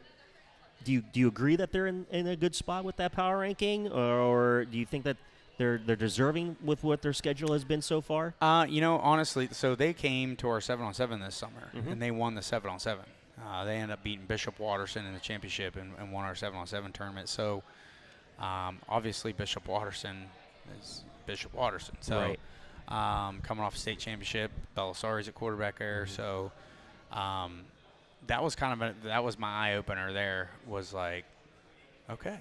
do you agree that they're in a good spot with that power ranking, or do you think that they're deserving with what their schedule has been so far? Honestly, so they came to our 7-on-7 this summer, Mhm. and they won the 7-on-7. They ended up beating Bishop Watterson in the championship and won our 7-on-7 tournament. So, obviously, Bishop Watterson is Bishop Watterson. So, Right. Coming off a state championship, Belisari's at quarterback there. Mhm. So, that was that was my eye opener. There was like, okay,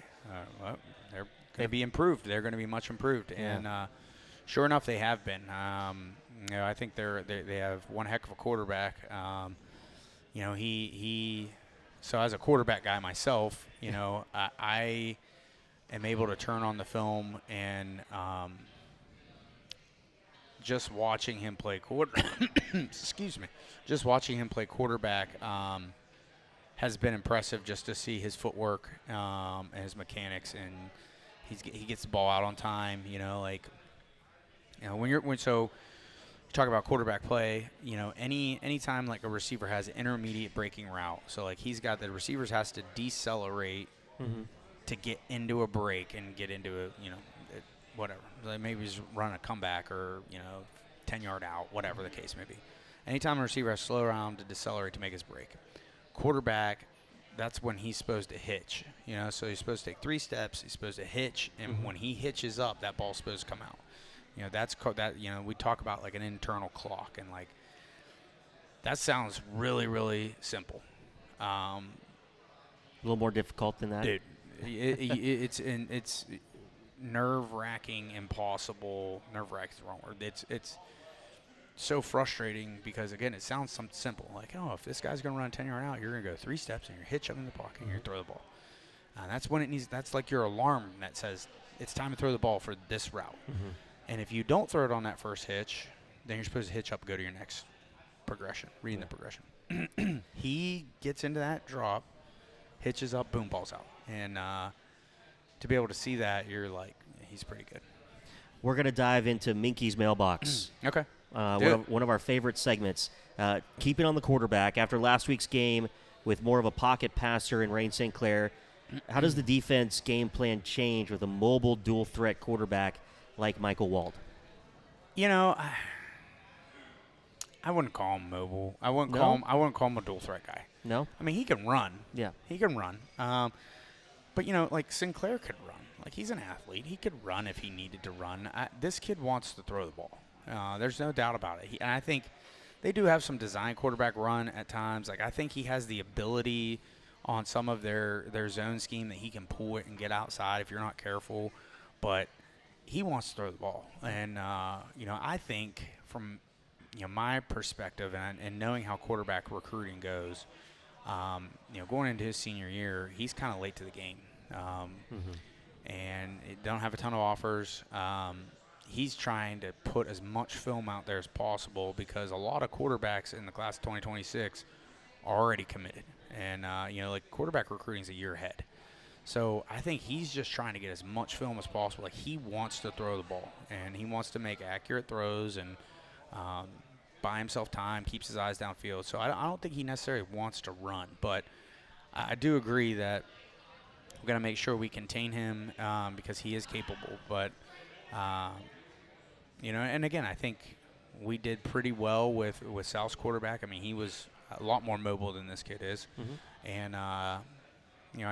well, they're going to be improved. They're going to be much improved, and sure enough, they have been. I think they have one heck of a quarterback. So as a quarterback guy myself, I am able to turn on the film and just watching him play just watching him play quarterback has been impressive, just to see his footwork and his mechanics, and he gets the ball out on time. When you talk about quarterback play, anytime like a receiver has an intermediate breaking route, so like the receivers has to decelerate to get into a break and get into whatever. Like maybe just run a comeback or 10-yard out, whatever the case may be. Anytime a receiver has to slow around to decelerate to make his break, quarterback, that's when he's supposed to hitch. So he's supposed to take 3 steps. He's supposed to hitch, and when he hitches up, that ball's supposed to come out. We talk about like an internal clock, and like that sounds really, really simple. A little more difficult than that, dude. It's nerve-wracking, impossible. Nerve-wracking is the wrong word. It's so frustrating because, again, it sounds something simple. Like, if this guy's going to run a 10-yard out, you're going to go 3 steps and you're hitch up in the pocket and you're going to throw the ball. That's when it needs. That's like your alarm that says it's time to throw the ball for this route. Mhm. And if you don't throw it on that first hitch, then you're supposed to hitch up and go to your next progression, reading the progression. He gets into that drop, hitches up, boom, ball's out. And to be able to see that, you're like, he's pretty good. We're going to dive into Minky's mailbox. Okay. One of our favorite segments. Keep it on the quarterback. After last week's game with more of a pocket passer in Rain St. Clair, how does the defense game plan change with a mobile dual-threat quarterback like Michael Wald? I wouldn't call him mobile. I wouldn't call him a dual threat guy. No? I mean, he can run. Yeah. He can run. But like Sinclair could run. Like, he's an athlete. He could run if he needed to run. This kid wants to throw the ball. There's no doubt about it. And I think they do have some design quarterback run at times. Like, I think he has the ability on some of their zone scheme that he can pull it and get outside if you're not careful. But he wants to throw the ball. And, I think from my perspective and knowing how quarterback recruiting goes, going into his senior year, he's kind of late to the game. And don't have a ton of offers. He's trying to put as much film out there as possible because a lot of quarterbacks in the class of 2026 are already committed. And, like quarterback recruiting is a year ahead. So I think he's just trying to get as much film as possible. Like, he wants to throw the ball, and he wants to make accurate throws and buy himself time, keeps his eyes downfield. So I don't think he necessarily wants to run. But I do agree that we're going to make sure we contain him because he is capable. But, and again, I think we did pretty well with South's quarterback. I mean, he was a lot more mobile than this kid is. And, I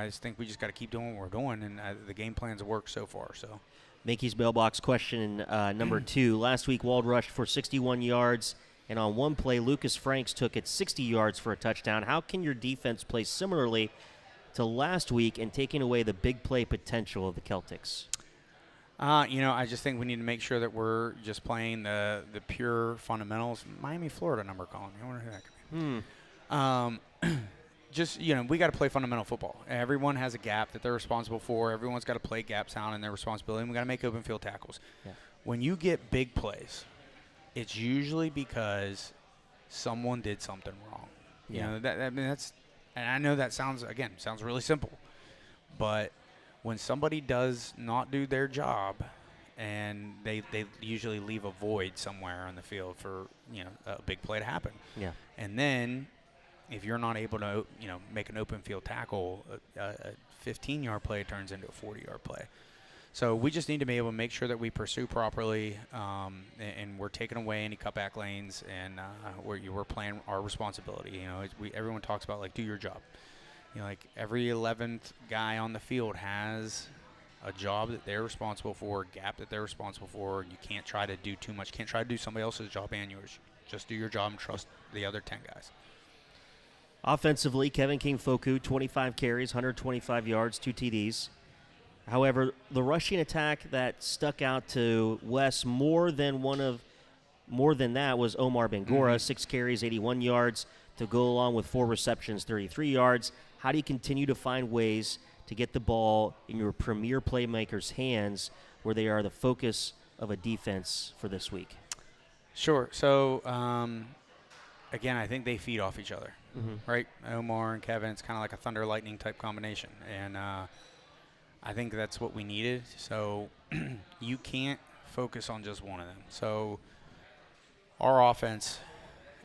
just think we just got to keep doing what we're doing, and the game plans have worked so far. So, Mickey's mailbox question number 2. Last week, Wald rushed for 61 yards, and on one play, Lucas Franks took it 60 yards for a touchdown. How can your defense play similarly to last week and taking away the big play potential of the Celtics? I just think we need to make sure that we're just playing the pure fundamentals. Miami, Florida number calling me. I wonder who that could be. Just, we got to play fundamental football. Everyone has a gap that they're responsible for. Everyone's got to play gaps down in their responsibility, and we got to make open field tackles. Yeah. When you get big plays, it's usually because someone did something wrong. Yeah. And I know that sounds really simple, but when somebody does not do their job, and they usually leave a void somewhere on the field for a big play to happen. Yeah. And then, if you're not able to, make an open field tackle, a 15-yard play turns into a 40-yard play. So we just need to be able to make sure that we pursue properly, and we're taking away any cutback lanes, and we're playing our responsibility. You know, everyone talks about, like, do your job. You know, like, every 11th guy on the field has a job that they're responsible for, a gap that they're responsible for. You can't try to do too much. Can't try to do somebody else's job and yours. Just do your job and trust the other 10 guys. Offensively, Kevin King-Foku, 25 carries, 125 yards, 2 TDs. However, the rushing attack that stuck out to Wes more than that was Omar Bangura, 6 carries, 81 yards, to go along with 4 receptions, 33 yards. How do you continue to find ways to get the ball in your premier playmakers' hands where they are the focus of a defense for this week? Sure. So, again, I think they feed off each other, right? Omar and Kevin, it's kind of like a thunder-lightning type combination. And I think that's what we needed. So you can't focus on just one of them. So our offense,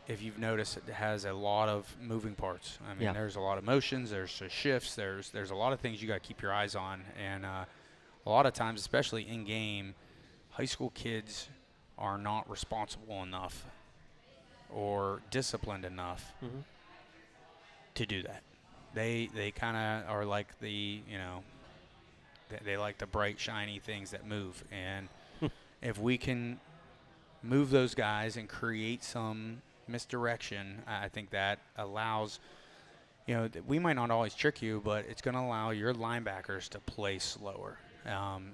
if you've noticed, it has a lot of moving parts. I mean, there's a lot of motions, there's shifts, there's a lot of things you got to keep your eyes on. And a lot of times, especially in game, high school kids are not responsible enough or disciplined enough to do that. They kind of are like the, they like the bright, shiny things that move. And if we can move those guys and create some misdirection, I think that allows, we might not always trick you, but it's going to allow your linebackers to play slower.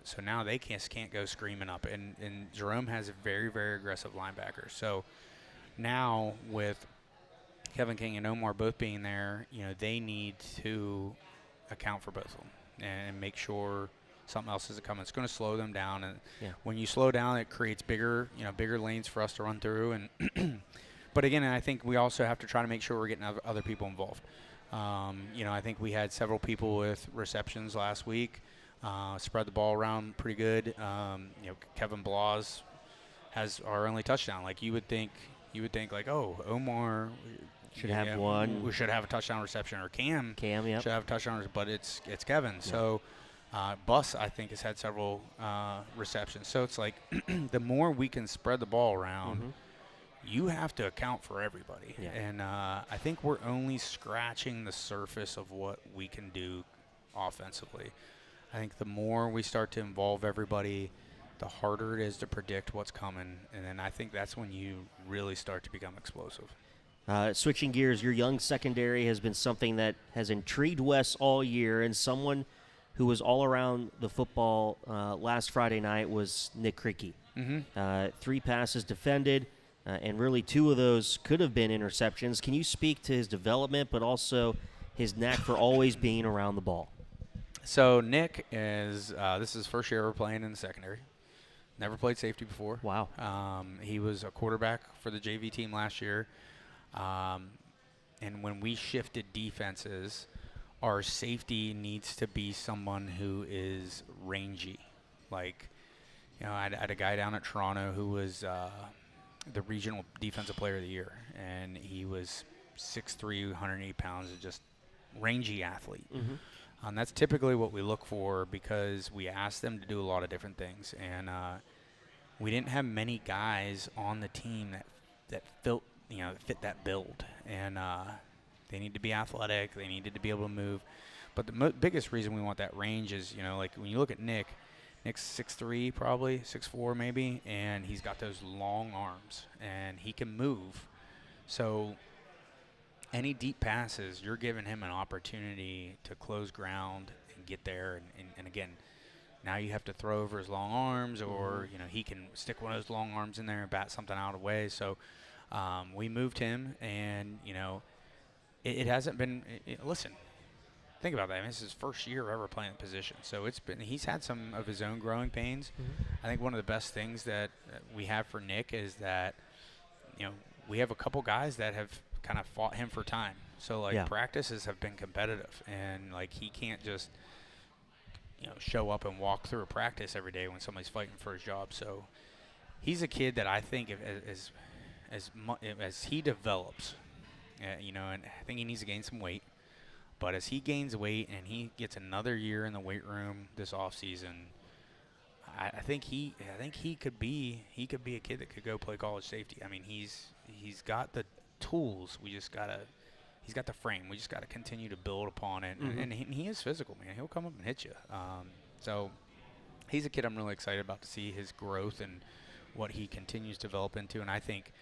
So now they can't go screaming up. And Jerome has a very, very aggressive linebacker. So now with Kevin King and Omar both being there, they need to account for both of them and make sure something else isn't coming. It's going to slow them down. And when you slow down, it creates bigger lanes for us to run through. And but again, I think we also have to try to make sure we're getting other people involved. I think we had several people with receptions last week. Spread the ball around pretty good. Kevin Blas has our only touchdown. Like you would think like, oh, Omar should have one. We should have a touchdown reception, or Cam should have a touchdown, but it's Kevin. Yeah. So Bus, I think, has had several receptions. So it's like the more we can spread the ball around, you have to account for everybody. Yeah. And I think we're only scratching the surface of what we can do offensively. I think the more we start to involve everybody, the harder it is to predict what's coming. And then I think that's when you really start to become explosive. Switching gears, your young secondary has been something that has intrigued Wes all year, and someone who was all around the football last Friday night was Nick Krikke. 3 passes defended, and really 2 of those could have been interceptions. Can you speak to his development, but also his knack for always being around the ball? So Nick is this is his first year ever playing in the secondary. Never played safety before. Wow. He was a quarterback for the JV team last year. And when we shifted defenses, our safety needs to be someone who is rangy. Like, I had a guy down at Toronto who was the regional defensive player of the year, and he was 6'3", 180 pounds, just rangy athlete. And that's typically what we look for because we ask them to do a lot of different things. And we didn't have many guys on the team that fit that build. And they need to be athletic. They needed to be able to move. But the biggest reason we want that range is, like when you look at Nick's 6'3", probably 6'4", maybe, and he's got those long arms and he can move. So any deep passes, you're giving him an opportunity to close ground and get there. And again, now you have to throw over his long arms, or he can stick one of those long arms in there and bat something out of the way. So we moved him, and it hasn't been. Listen, think about that. I mean, this is his first year ever playing the position, so he's had some of his own growing pains. I think one of the best things that we have for Nick is that we have a couple guys that have kind of fought him for time. So practices have been competitive, and he can't just show up and walk through a practice every day when somebody's fighting for his job. So he's a kid that I think as he develops, and I think he needs to gain some weight. But as he gains weight and he gets another year in the weight room this offseason, I think he could be a kid that could go play college safety. I mean, he's got the tools. He's got the frame. We just got to continue to build upon it. And he is physical, man. He'll come up and hit you. So he's a kid I'm really excited about to see his growth and what he continues to develop into. And I think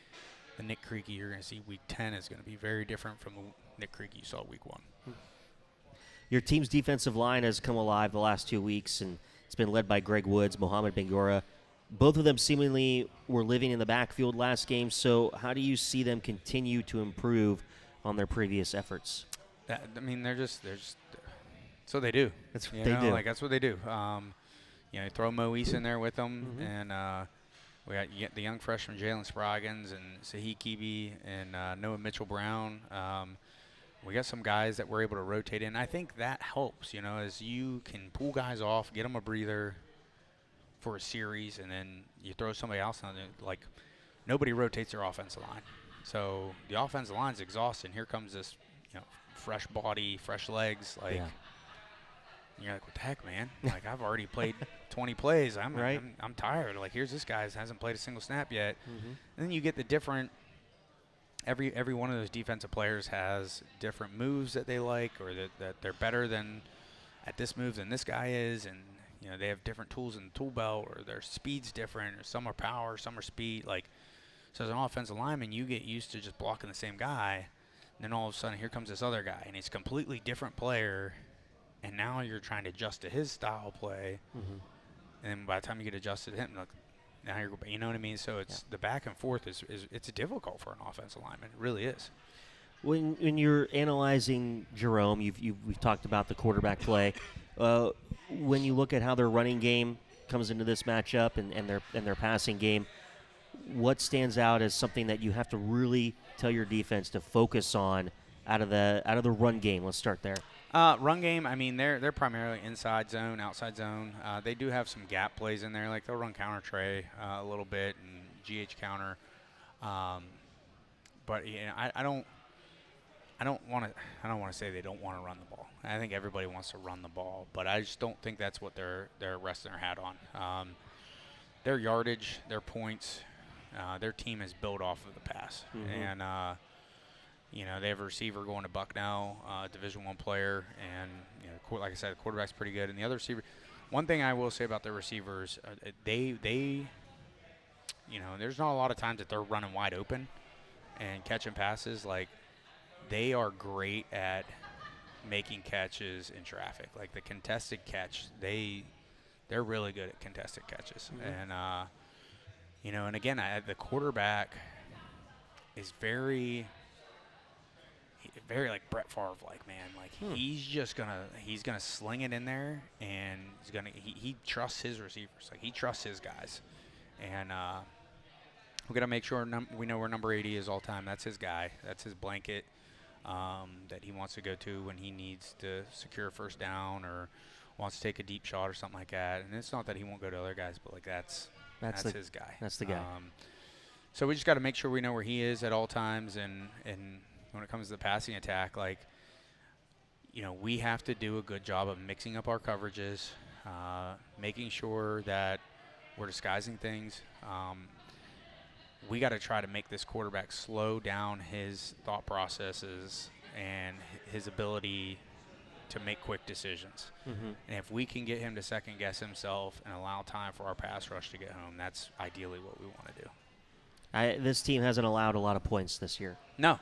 the Nick Creaky you're going to see week 10 is going to be very different from the Nick Creaky you saw week 1. Your team's defensive line has come alive the last 2 weeks, and it's been led by Greg Woods, Mohamed Bangura. Both of them seemingly were living in the backfield last game, so how do you see them continue to improve on their previous efforts? They're just so they do. That's what they do. Like, that's what they do. You throw Mo East in there with them, and we got the young freshman Jalen Spraggins and Sahi Kibi and Noah Mitchell-Brown. We got some guys that we're able to rotate in. I think that helps, as you can pull guys off, get them a breather for a series, and then you throw somebody else on it. Like, nobody rotates their offensive line. So the offensive line's exhausted. Here comes this, fresh body, fresh legs. Like, you're like, what the heck, man? Like, I've already played 20 plays. I'm tired. Like, here's this guy hasn't played a single snap yet. And then you get the different. Every one of those defensive players has different moves that they like, or that they're better than at this move than this guy is, and they have different tools in the tool belt, or their speed's different, or some are power, some are speed. Like, so as an offensive lineman, you get used to just blocking the same guy, and then all of a sudden here comes this other guy, and he's a completely different player, and now you're trying to adjust to his style of play, and then by the time you get adjusted to him, look. Now you know what I mean? So it's the back and forth is it's difficult for an offensive lineman. It really is. When you're analyzing Jerome, we've talked about the quarterback play. When you look at how their running game comes into this matchup and their passing game, what stands out as something that you have to really tell your defense to focus on out of the run game? Let's start there. Run game, they're primarily inside zone, outside zone. They do have some gap plays in there, like they'll run counter tray a little bit and GH counter. But I don't want to say they don't want to run the ball. I think everybody wants to run the ball, but I just don't think that's what they're resting their hat on. Their yardage, their points, their team is built off of the pass, and. They have a receiver going to Bucknell, Division I player, and like I said, the quarterback's pretty good. And the other receiver, one thing I will say about their receivers, they there's not a lot of times that they're running wide open and catching passes. Like, they are great at making catches in traffic. Like the contested catch, they're really good at contested catches. And and again, the quarterback is very like Brett Favre, like, man, like he's gonna sling it in there, and he trusts his receivers, like he trusts his guys, and we gotta make sure we know where number 80 is all time. That's his guy. That's his blanket that he wants to go to when he needs to secure a first down or wants to take a deep shot or something like that. And it's not that he won't go to other guys, but like that's his guy. That's the guy. So we just got to make sure we know where he is at all times, and when it comes to the passing attack, like, we have to do a good job of mixing up our coverages, making sure that we're disguising things. We got to try to make this quarterback slow down his thought processes and his ability to make quick decisions. And if we can get him to second guess himself and allow time for our pass rush to get home, that's ideally what we want to do. This team hasn't allowed a lot of points this year. No.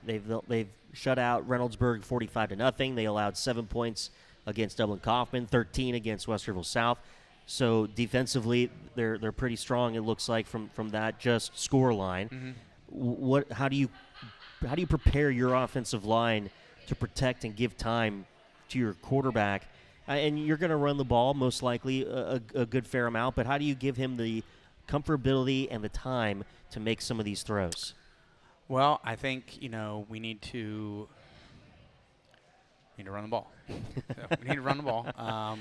They've shut out Reynoldsburg 45-0. They allowed 7 points against Dublin Kaufman, 13 against Westerville South. So defensively, they're pretty strong. It looks like from that just score line. How do you prepare your offensive line to protect and give time to your quarterback? And you're going to run the ball most likely a good fair amount, but how do you give him the comfortability and the time to make some of these throws? Well, I think, we need to run the ball. We need to run the ball.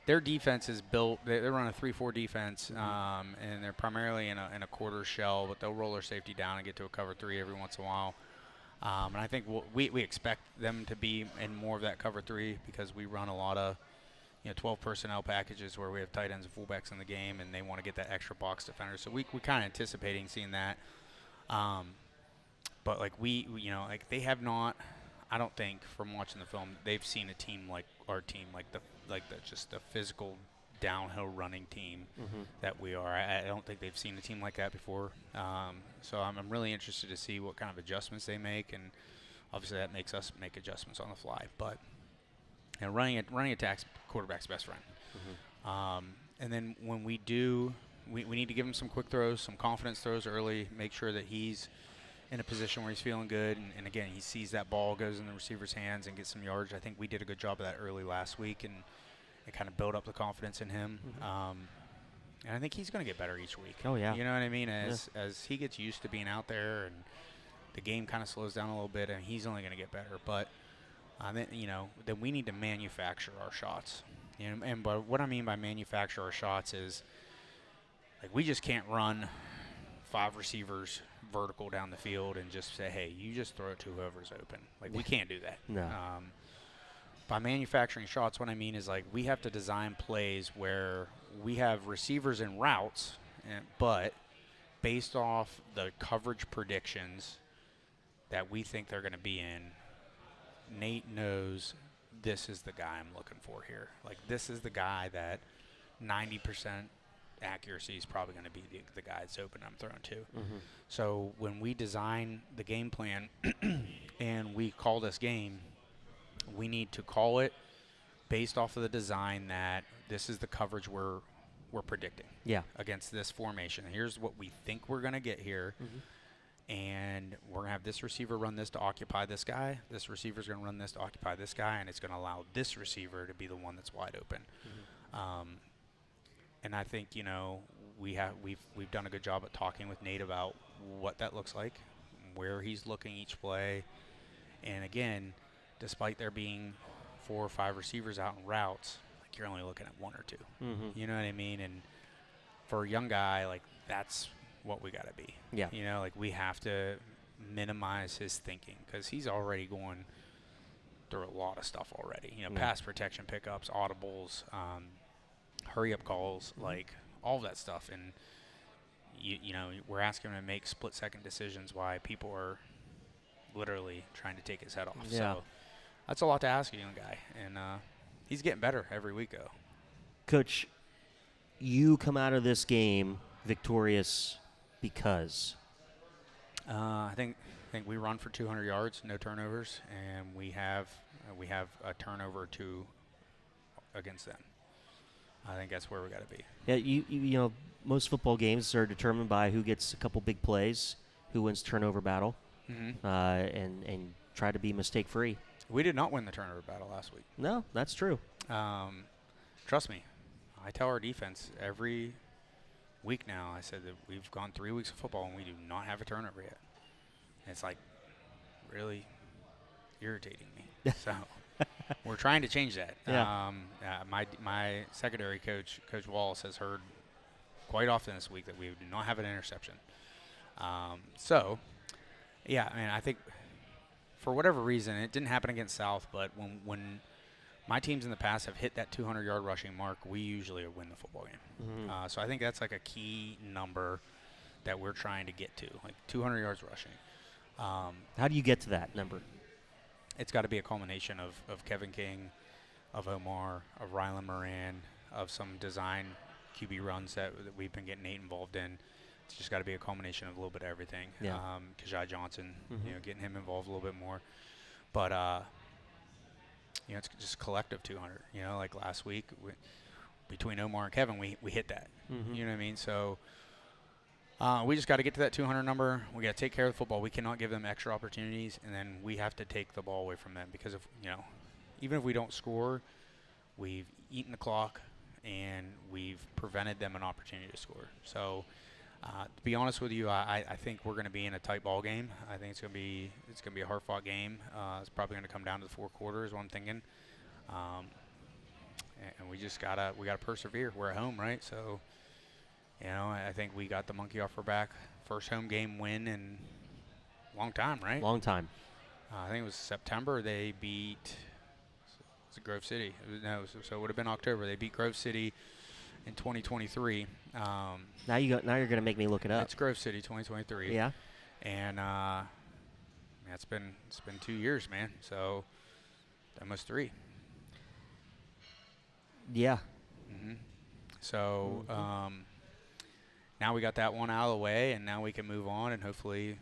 Their defense is built. They run a 3-4 defense, and they're primarily in a quarter shell, but they'll roll their safety down and get to a cover 3 every once in a while. And I think we expect them to be in more of that cover 3 because we run a lot of 12 personnel packages where we have tight ends and fullbacks in the game, and they want to get that extra box defender. So we kind of anticipating seeing that. But like like they have not. I don't think from watching the film they've seen a team like our team, like the just the physical downhill running team that we are. I don't think they've seen a team like that before. So I'm really interested to see what kind of adjustments they make, and obviously that makes us make adjustments on the fly. But running attack's quarterback's best friend. And then when we do, we need to give him some quick throws, some confidence throws early, make sure that he's in a position where he's feeling good. And again, he sees that ball goes in the receiver's hands and gets some yards. I think we did a good job of that early last week, and it kind of built up the confidence in him. And I think he's going to get better each week. Oh, yeah. You know what I mean? As he gets used to being out there and the game kind of slows down a little bit, and he's only going to get better. But then we need to manufacture our shots. And but what I mean by manufacture our shots is, like, we just can't run 5 receivers vertical down the field and just say, hey, you just throw it to whoever's open. Like, we can't do that. No. By manufacturing shots, what I mean is, like, we have to design plays where we have receivers and routes, but based off the coverage predictions that we think they're going to be in, Nate knows this is the guy I'm looking for here. Like, this is the guy that 90% accuracy is probably going to be the guy that's open I'm throwing to. So when we design the game plan and we call this game, we need to call it based off of the design that this is the coverage we're predicting against this formation. Here's what we think we're going to get here. And we're going to have this receiver run this to occupy this guy. This receiver's going to run this to occupy this guy, and it's going to allow this receiver to be the one that's wide open. And I think, we've done a good job at talking with Nate about what that looks like, where he's looking each play. And again, despite there being 4 or 5 receivers out in routes, like, you're only looking at 1 or 2. You know what I mean? And for a young guy, like, that's what we got to be. Yeah. Like, we have to minimize his thinking because he's already going through a lot of stuff already. Pass protection pickups, audibles, hurry-up calls, like, all of that stuff. And, we're asking him to make split-second decisions while people are literally trying to take his head off. Yeah. So that's a lot to ask a young guy. And he's getting better every week, though. Coach, you come out of this game victorious because? I think we run for 200 yards, no turnovers, and we have a turnover or 2 against them. I think that's where we got to be. Yeah, you most football games are determined by who gets a couple big plays, who wins turnover battle, and try to be mistake free. We did not win the turnover battle last week. No, that's true. Trust me, I tell our defense every week now, I said that we've gone 3 weeks of football and we do not have a turnover yet. And it's like really irritating me. So we're trying to change that. My secondary coach, Coach Wallace, has heard quite often this week that we do not have an interception. I think for whatever reason, it didn't happen against South, but when my teams in the past have hit that 200-yard rushing mark, we usually win the football game. So I think that's like a key number that we're trying to get to, like 200 yards rushing. How do you get to that number? It's got to be a culmination of Kevin King, of Omar, of Rylan Moran, of some design QB runs that we've been getting Nate involved in. It's just got to be a culmination of a little bit of everything. Yeah. Kajai Johnson, getting him involved a little bit more. But it's just collective 200. Like last week, between Omar and Kevin, we hit that. You know what I mean? So we just got to get to that 200 number. We got to take care of the football. We cannot give them extra opportunities, and then we have to take the ball away from them because even if we don't score, we've eaten the clock and we've prevented them an opportunity to score. So to be honest with you, I think we're going to be in a tight ball game. I think it's going to be a hard-fought game. It's probably going to come down to the 4 quarters, what I'm thinking. And we gotta persevere. We're at home, right? So, I think we got the monkey off our back. First home game win in a long time, right? Long time. I think it was September. They beat Was it Grove City? No, so it would have been October. They beat Grove City in 2023. Now you're gonna make me look it up. It's Grove City 2023. Yeah. And it's been 2 years, man. So almost 3. Yeah. So now we got that one out of the way, and now we can move on, and hopefully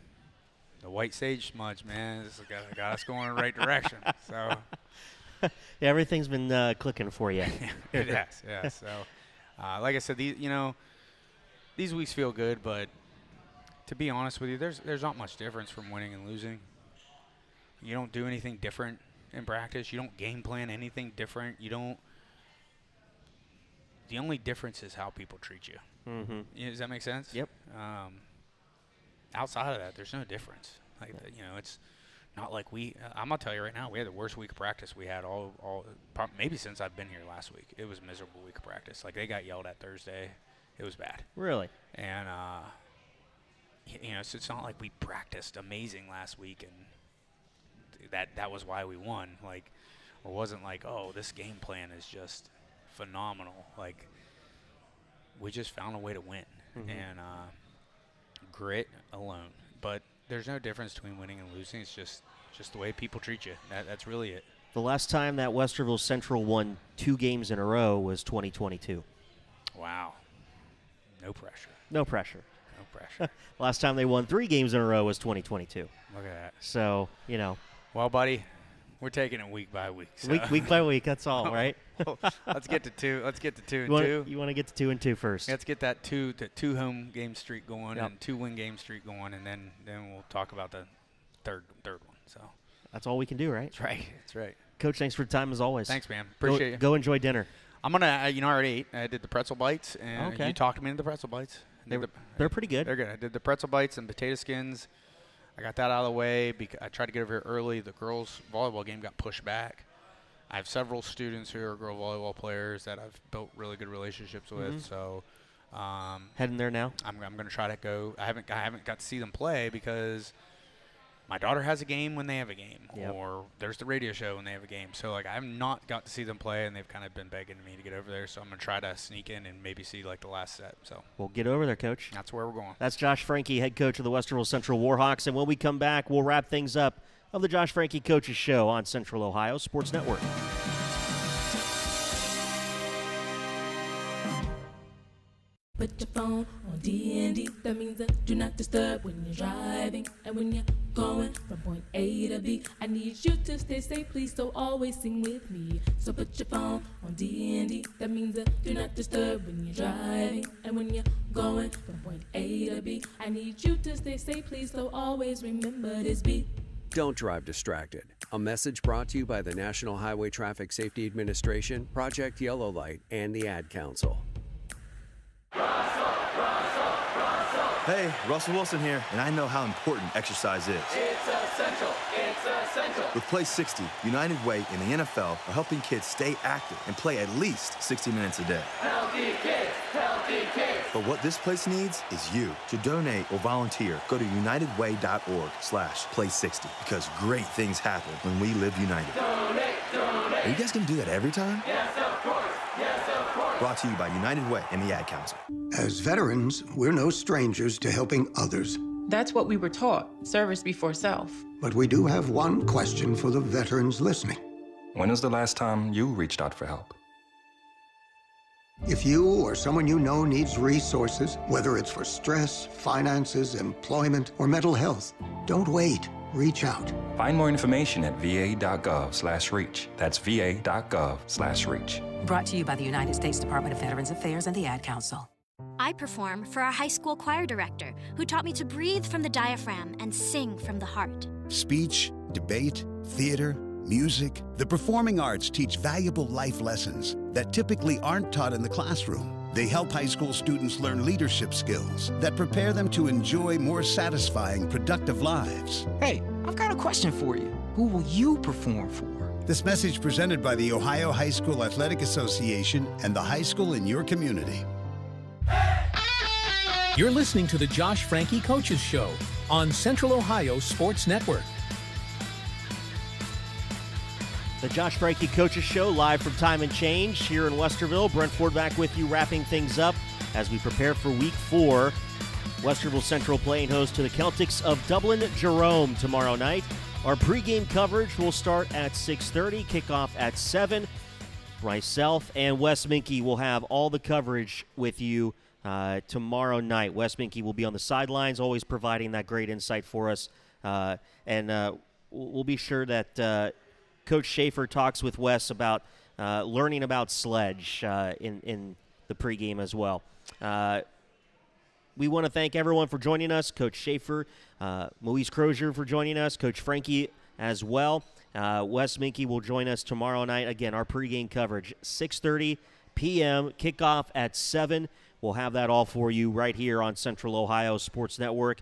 the white sage smudge, man, this has got us going in the right direction. So yeah, everything's been clicking for you. It has, yeah. So like I said, these weeks feel good, but to be honest with you, there's not much difference from winning and losing. You don't do anything different in practice. You don't game plan anything different. You don't. The only difference is how people treat you. Does that make sense? Yep. Outside of that, there's no difference. Like it's not like I'm gonna tell you right now, we had the worst week of practice we had maybe since I've been here last week. It was a miserable week of practice. Like they got yelled at Thursday. It was bad. Really? And so it's not like we practiced amazing last week and that was why we won. Like it wasn't like, oh, this game plan is just phenomenal. Like we just found a way to win and grit alone. But there's no difference between winning and losing. It's just the way people treat you. That's really it. The last time that Westerville Central won 2 games in a row was 2022. Wow. No pressure. No pressure. No pressure. Last time they won 3 games in a row was 2022. Look at that. So, Well, buddy, we're taking it week by week. So. Week by week, that's all, right? Let's get to 2. Let's get to 2 and 2. You want to get to 2 and 2 first. Let's get that 2 home game streak going and 2 win game streak going, and then we'll talk about the third one. So that's all we can do, right? That's right. That's right. Coach, thanks for the time as always. Thanks, man. Appreciate you. Go enjoy dinner. I'm gonna. I already ate. I did the pretzel bites, and okay. You talked me into the pretzel bites. They're pretty good. They're good. I did the pretzel bites and potato skins. I got that out of the way because I tried to get over here early. The girls' volleyball game got pushed back. I have several students who are girl volleyball players that I've built really good relationships with. So heading there now. I'm going to try to go. I haven't got to see them play because my daughter has a game when they have a game, or there's the radio show when they have a game. So like I have not got to see them play, and they've kind of been begging me to get over there. So I'm going to try to sneak in and maybe see like the last set. So we'll get over there, Coach. That's where we're going. That's Josh Franke, head coach of the Westerville Central Warhawks. And when we come back, we'll wrap things up of the Josh Franke Coaches Show on Central Ohio Sports Network. Put your phone on D&D, that means do not disturb when you're driving. And when you're going from point A to B, I need you to stay safe, please, so always sing with me. So put your phone on D&D, that means do not disturb when you're driving. And when you're going from point A to B, I need you to stay safe, please, so always remember this beat. Don't drive distracted. A message brought to you by the National Highway Traffic Safety Administration, Project Yellow Light, and the Ad Council. Hey, Russell Wilson here, and I know how important exercise is. It's essential. It's essential. With Play 60, United Way and the NFL are helping kids stay active and play at least 60 minutes a day. Healthy kids, healthy kids. But what this place needs is you. To donate or volunteer, go to unitedway.org/play60 because great things happen when we live united. Donate, donate. Are you guys going to do that every time? Yes, of course. Yes, of course. Brought to you by United Way and the Ad Council. As veterans, we're no strangers to helping others. That's what we were taught, service before self. But we do have one question for the veterans listening. When was the last time you reached out for help? If you or someone you know needs resources, whether it's for stress, finances, employment, or mental health, don't wait. Reach out. Find more information at va.gov/reach. That's va.gov/reach. Brought to you by the United States Department of Veterans Affairs and the Ad Council. I perform for our high school choir director, who taught me to breathe from the diaphragm and sing from the heart. Speech, debate, theater, music. The performing arts teach valuable life lessons that typically aren't taught in the classroom. They help high school students learn leadership skills that prepare them to enjoy more satisfying, productive lives. Hey, I've got a question for you. Who will you perform for? This message presented by the Ohio High School Athletic Association and the high school in your community. You're listening to the Josh Franke Coaches Show on Central Ohio Sports Network. The Josh Franke Coaches Show, live from Time and Change here in Westerville. Brent Ford back with you, wrapping things up as we prepare for Week 4. Westerville Central playing host to the Celtics of Dublin Jerome tomorrow night. Our pregame coverage will start at 6:30, kickoff at 7. Myself and Wes Minke will have all the coverage with you tomorrow night. Wes Minke will be on the sidelines, always providing that great insight for us. And we'll be sure that Coach Schaefer talks with Wes about learning about sledge in the pregame as well. We want to thank everyone for joining us. Coach Schaefer, Moise Crozier for joining us, Coach Franke as well. Wes Minke will join us tomorrow night. Again, our pregame coverage, 6:30 p.m., kickoff at 7. We'll have that all for you right here on Central Ohio Sports Network.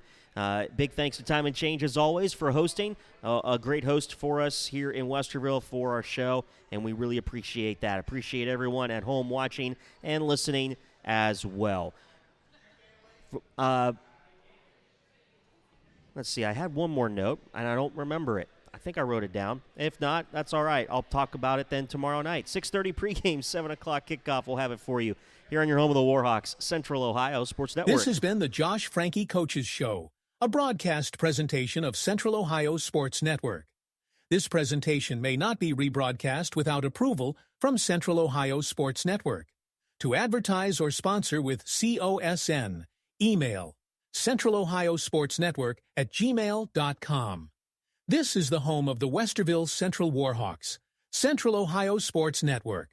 Big thanks to Time and Change, as always, for hosting. A great host for us here in Westerville for our show, and we really appreciate that. Appreciate everyone at home watching and listening as well. Let's see. I had one more note, and I don't remember it. I think I wrote it down. If not, that's all right. I'll talk about it then tomorrow night. 6:30 pregame, 7 o'clock kickoff. We'll have it for you here on your home of the Warhawks, Central Ohio Sports Network. This has been the Josh Franke Coaches Show, a broadcast presentation of Central Ohio Sports Network. This presentation may not be rebroadcast without approval from Central Ohio Sports Network. To advertise or sponsor with COSN, email centralohiosportsnetwork@gmail.com. This is the home of the Westerville Central Warhawks, Central Ohio Sports Network.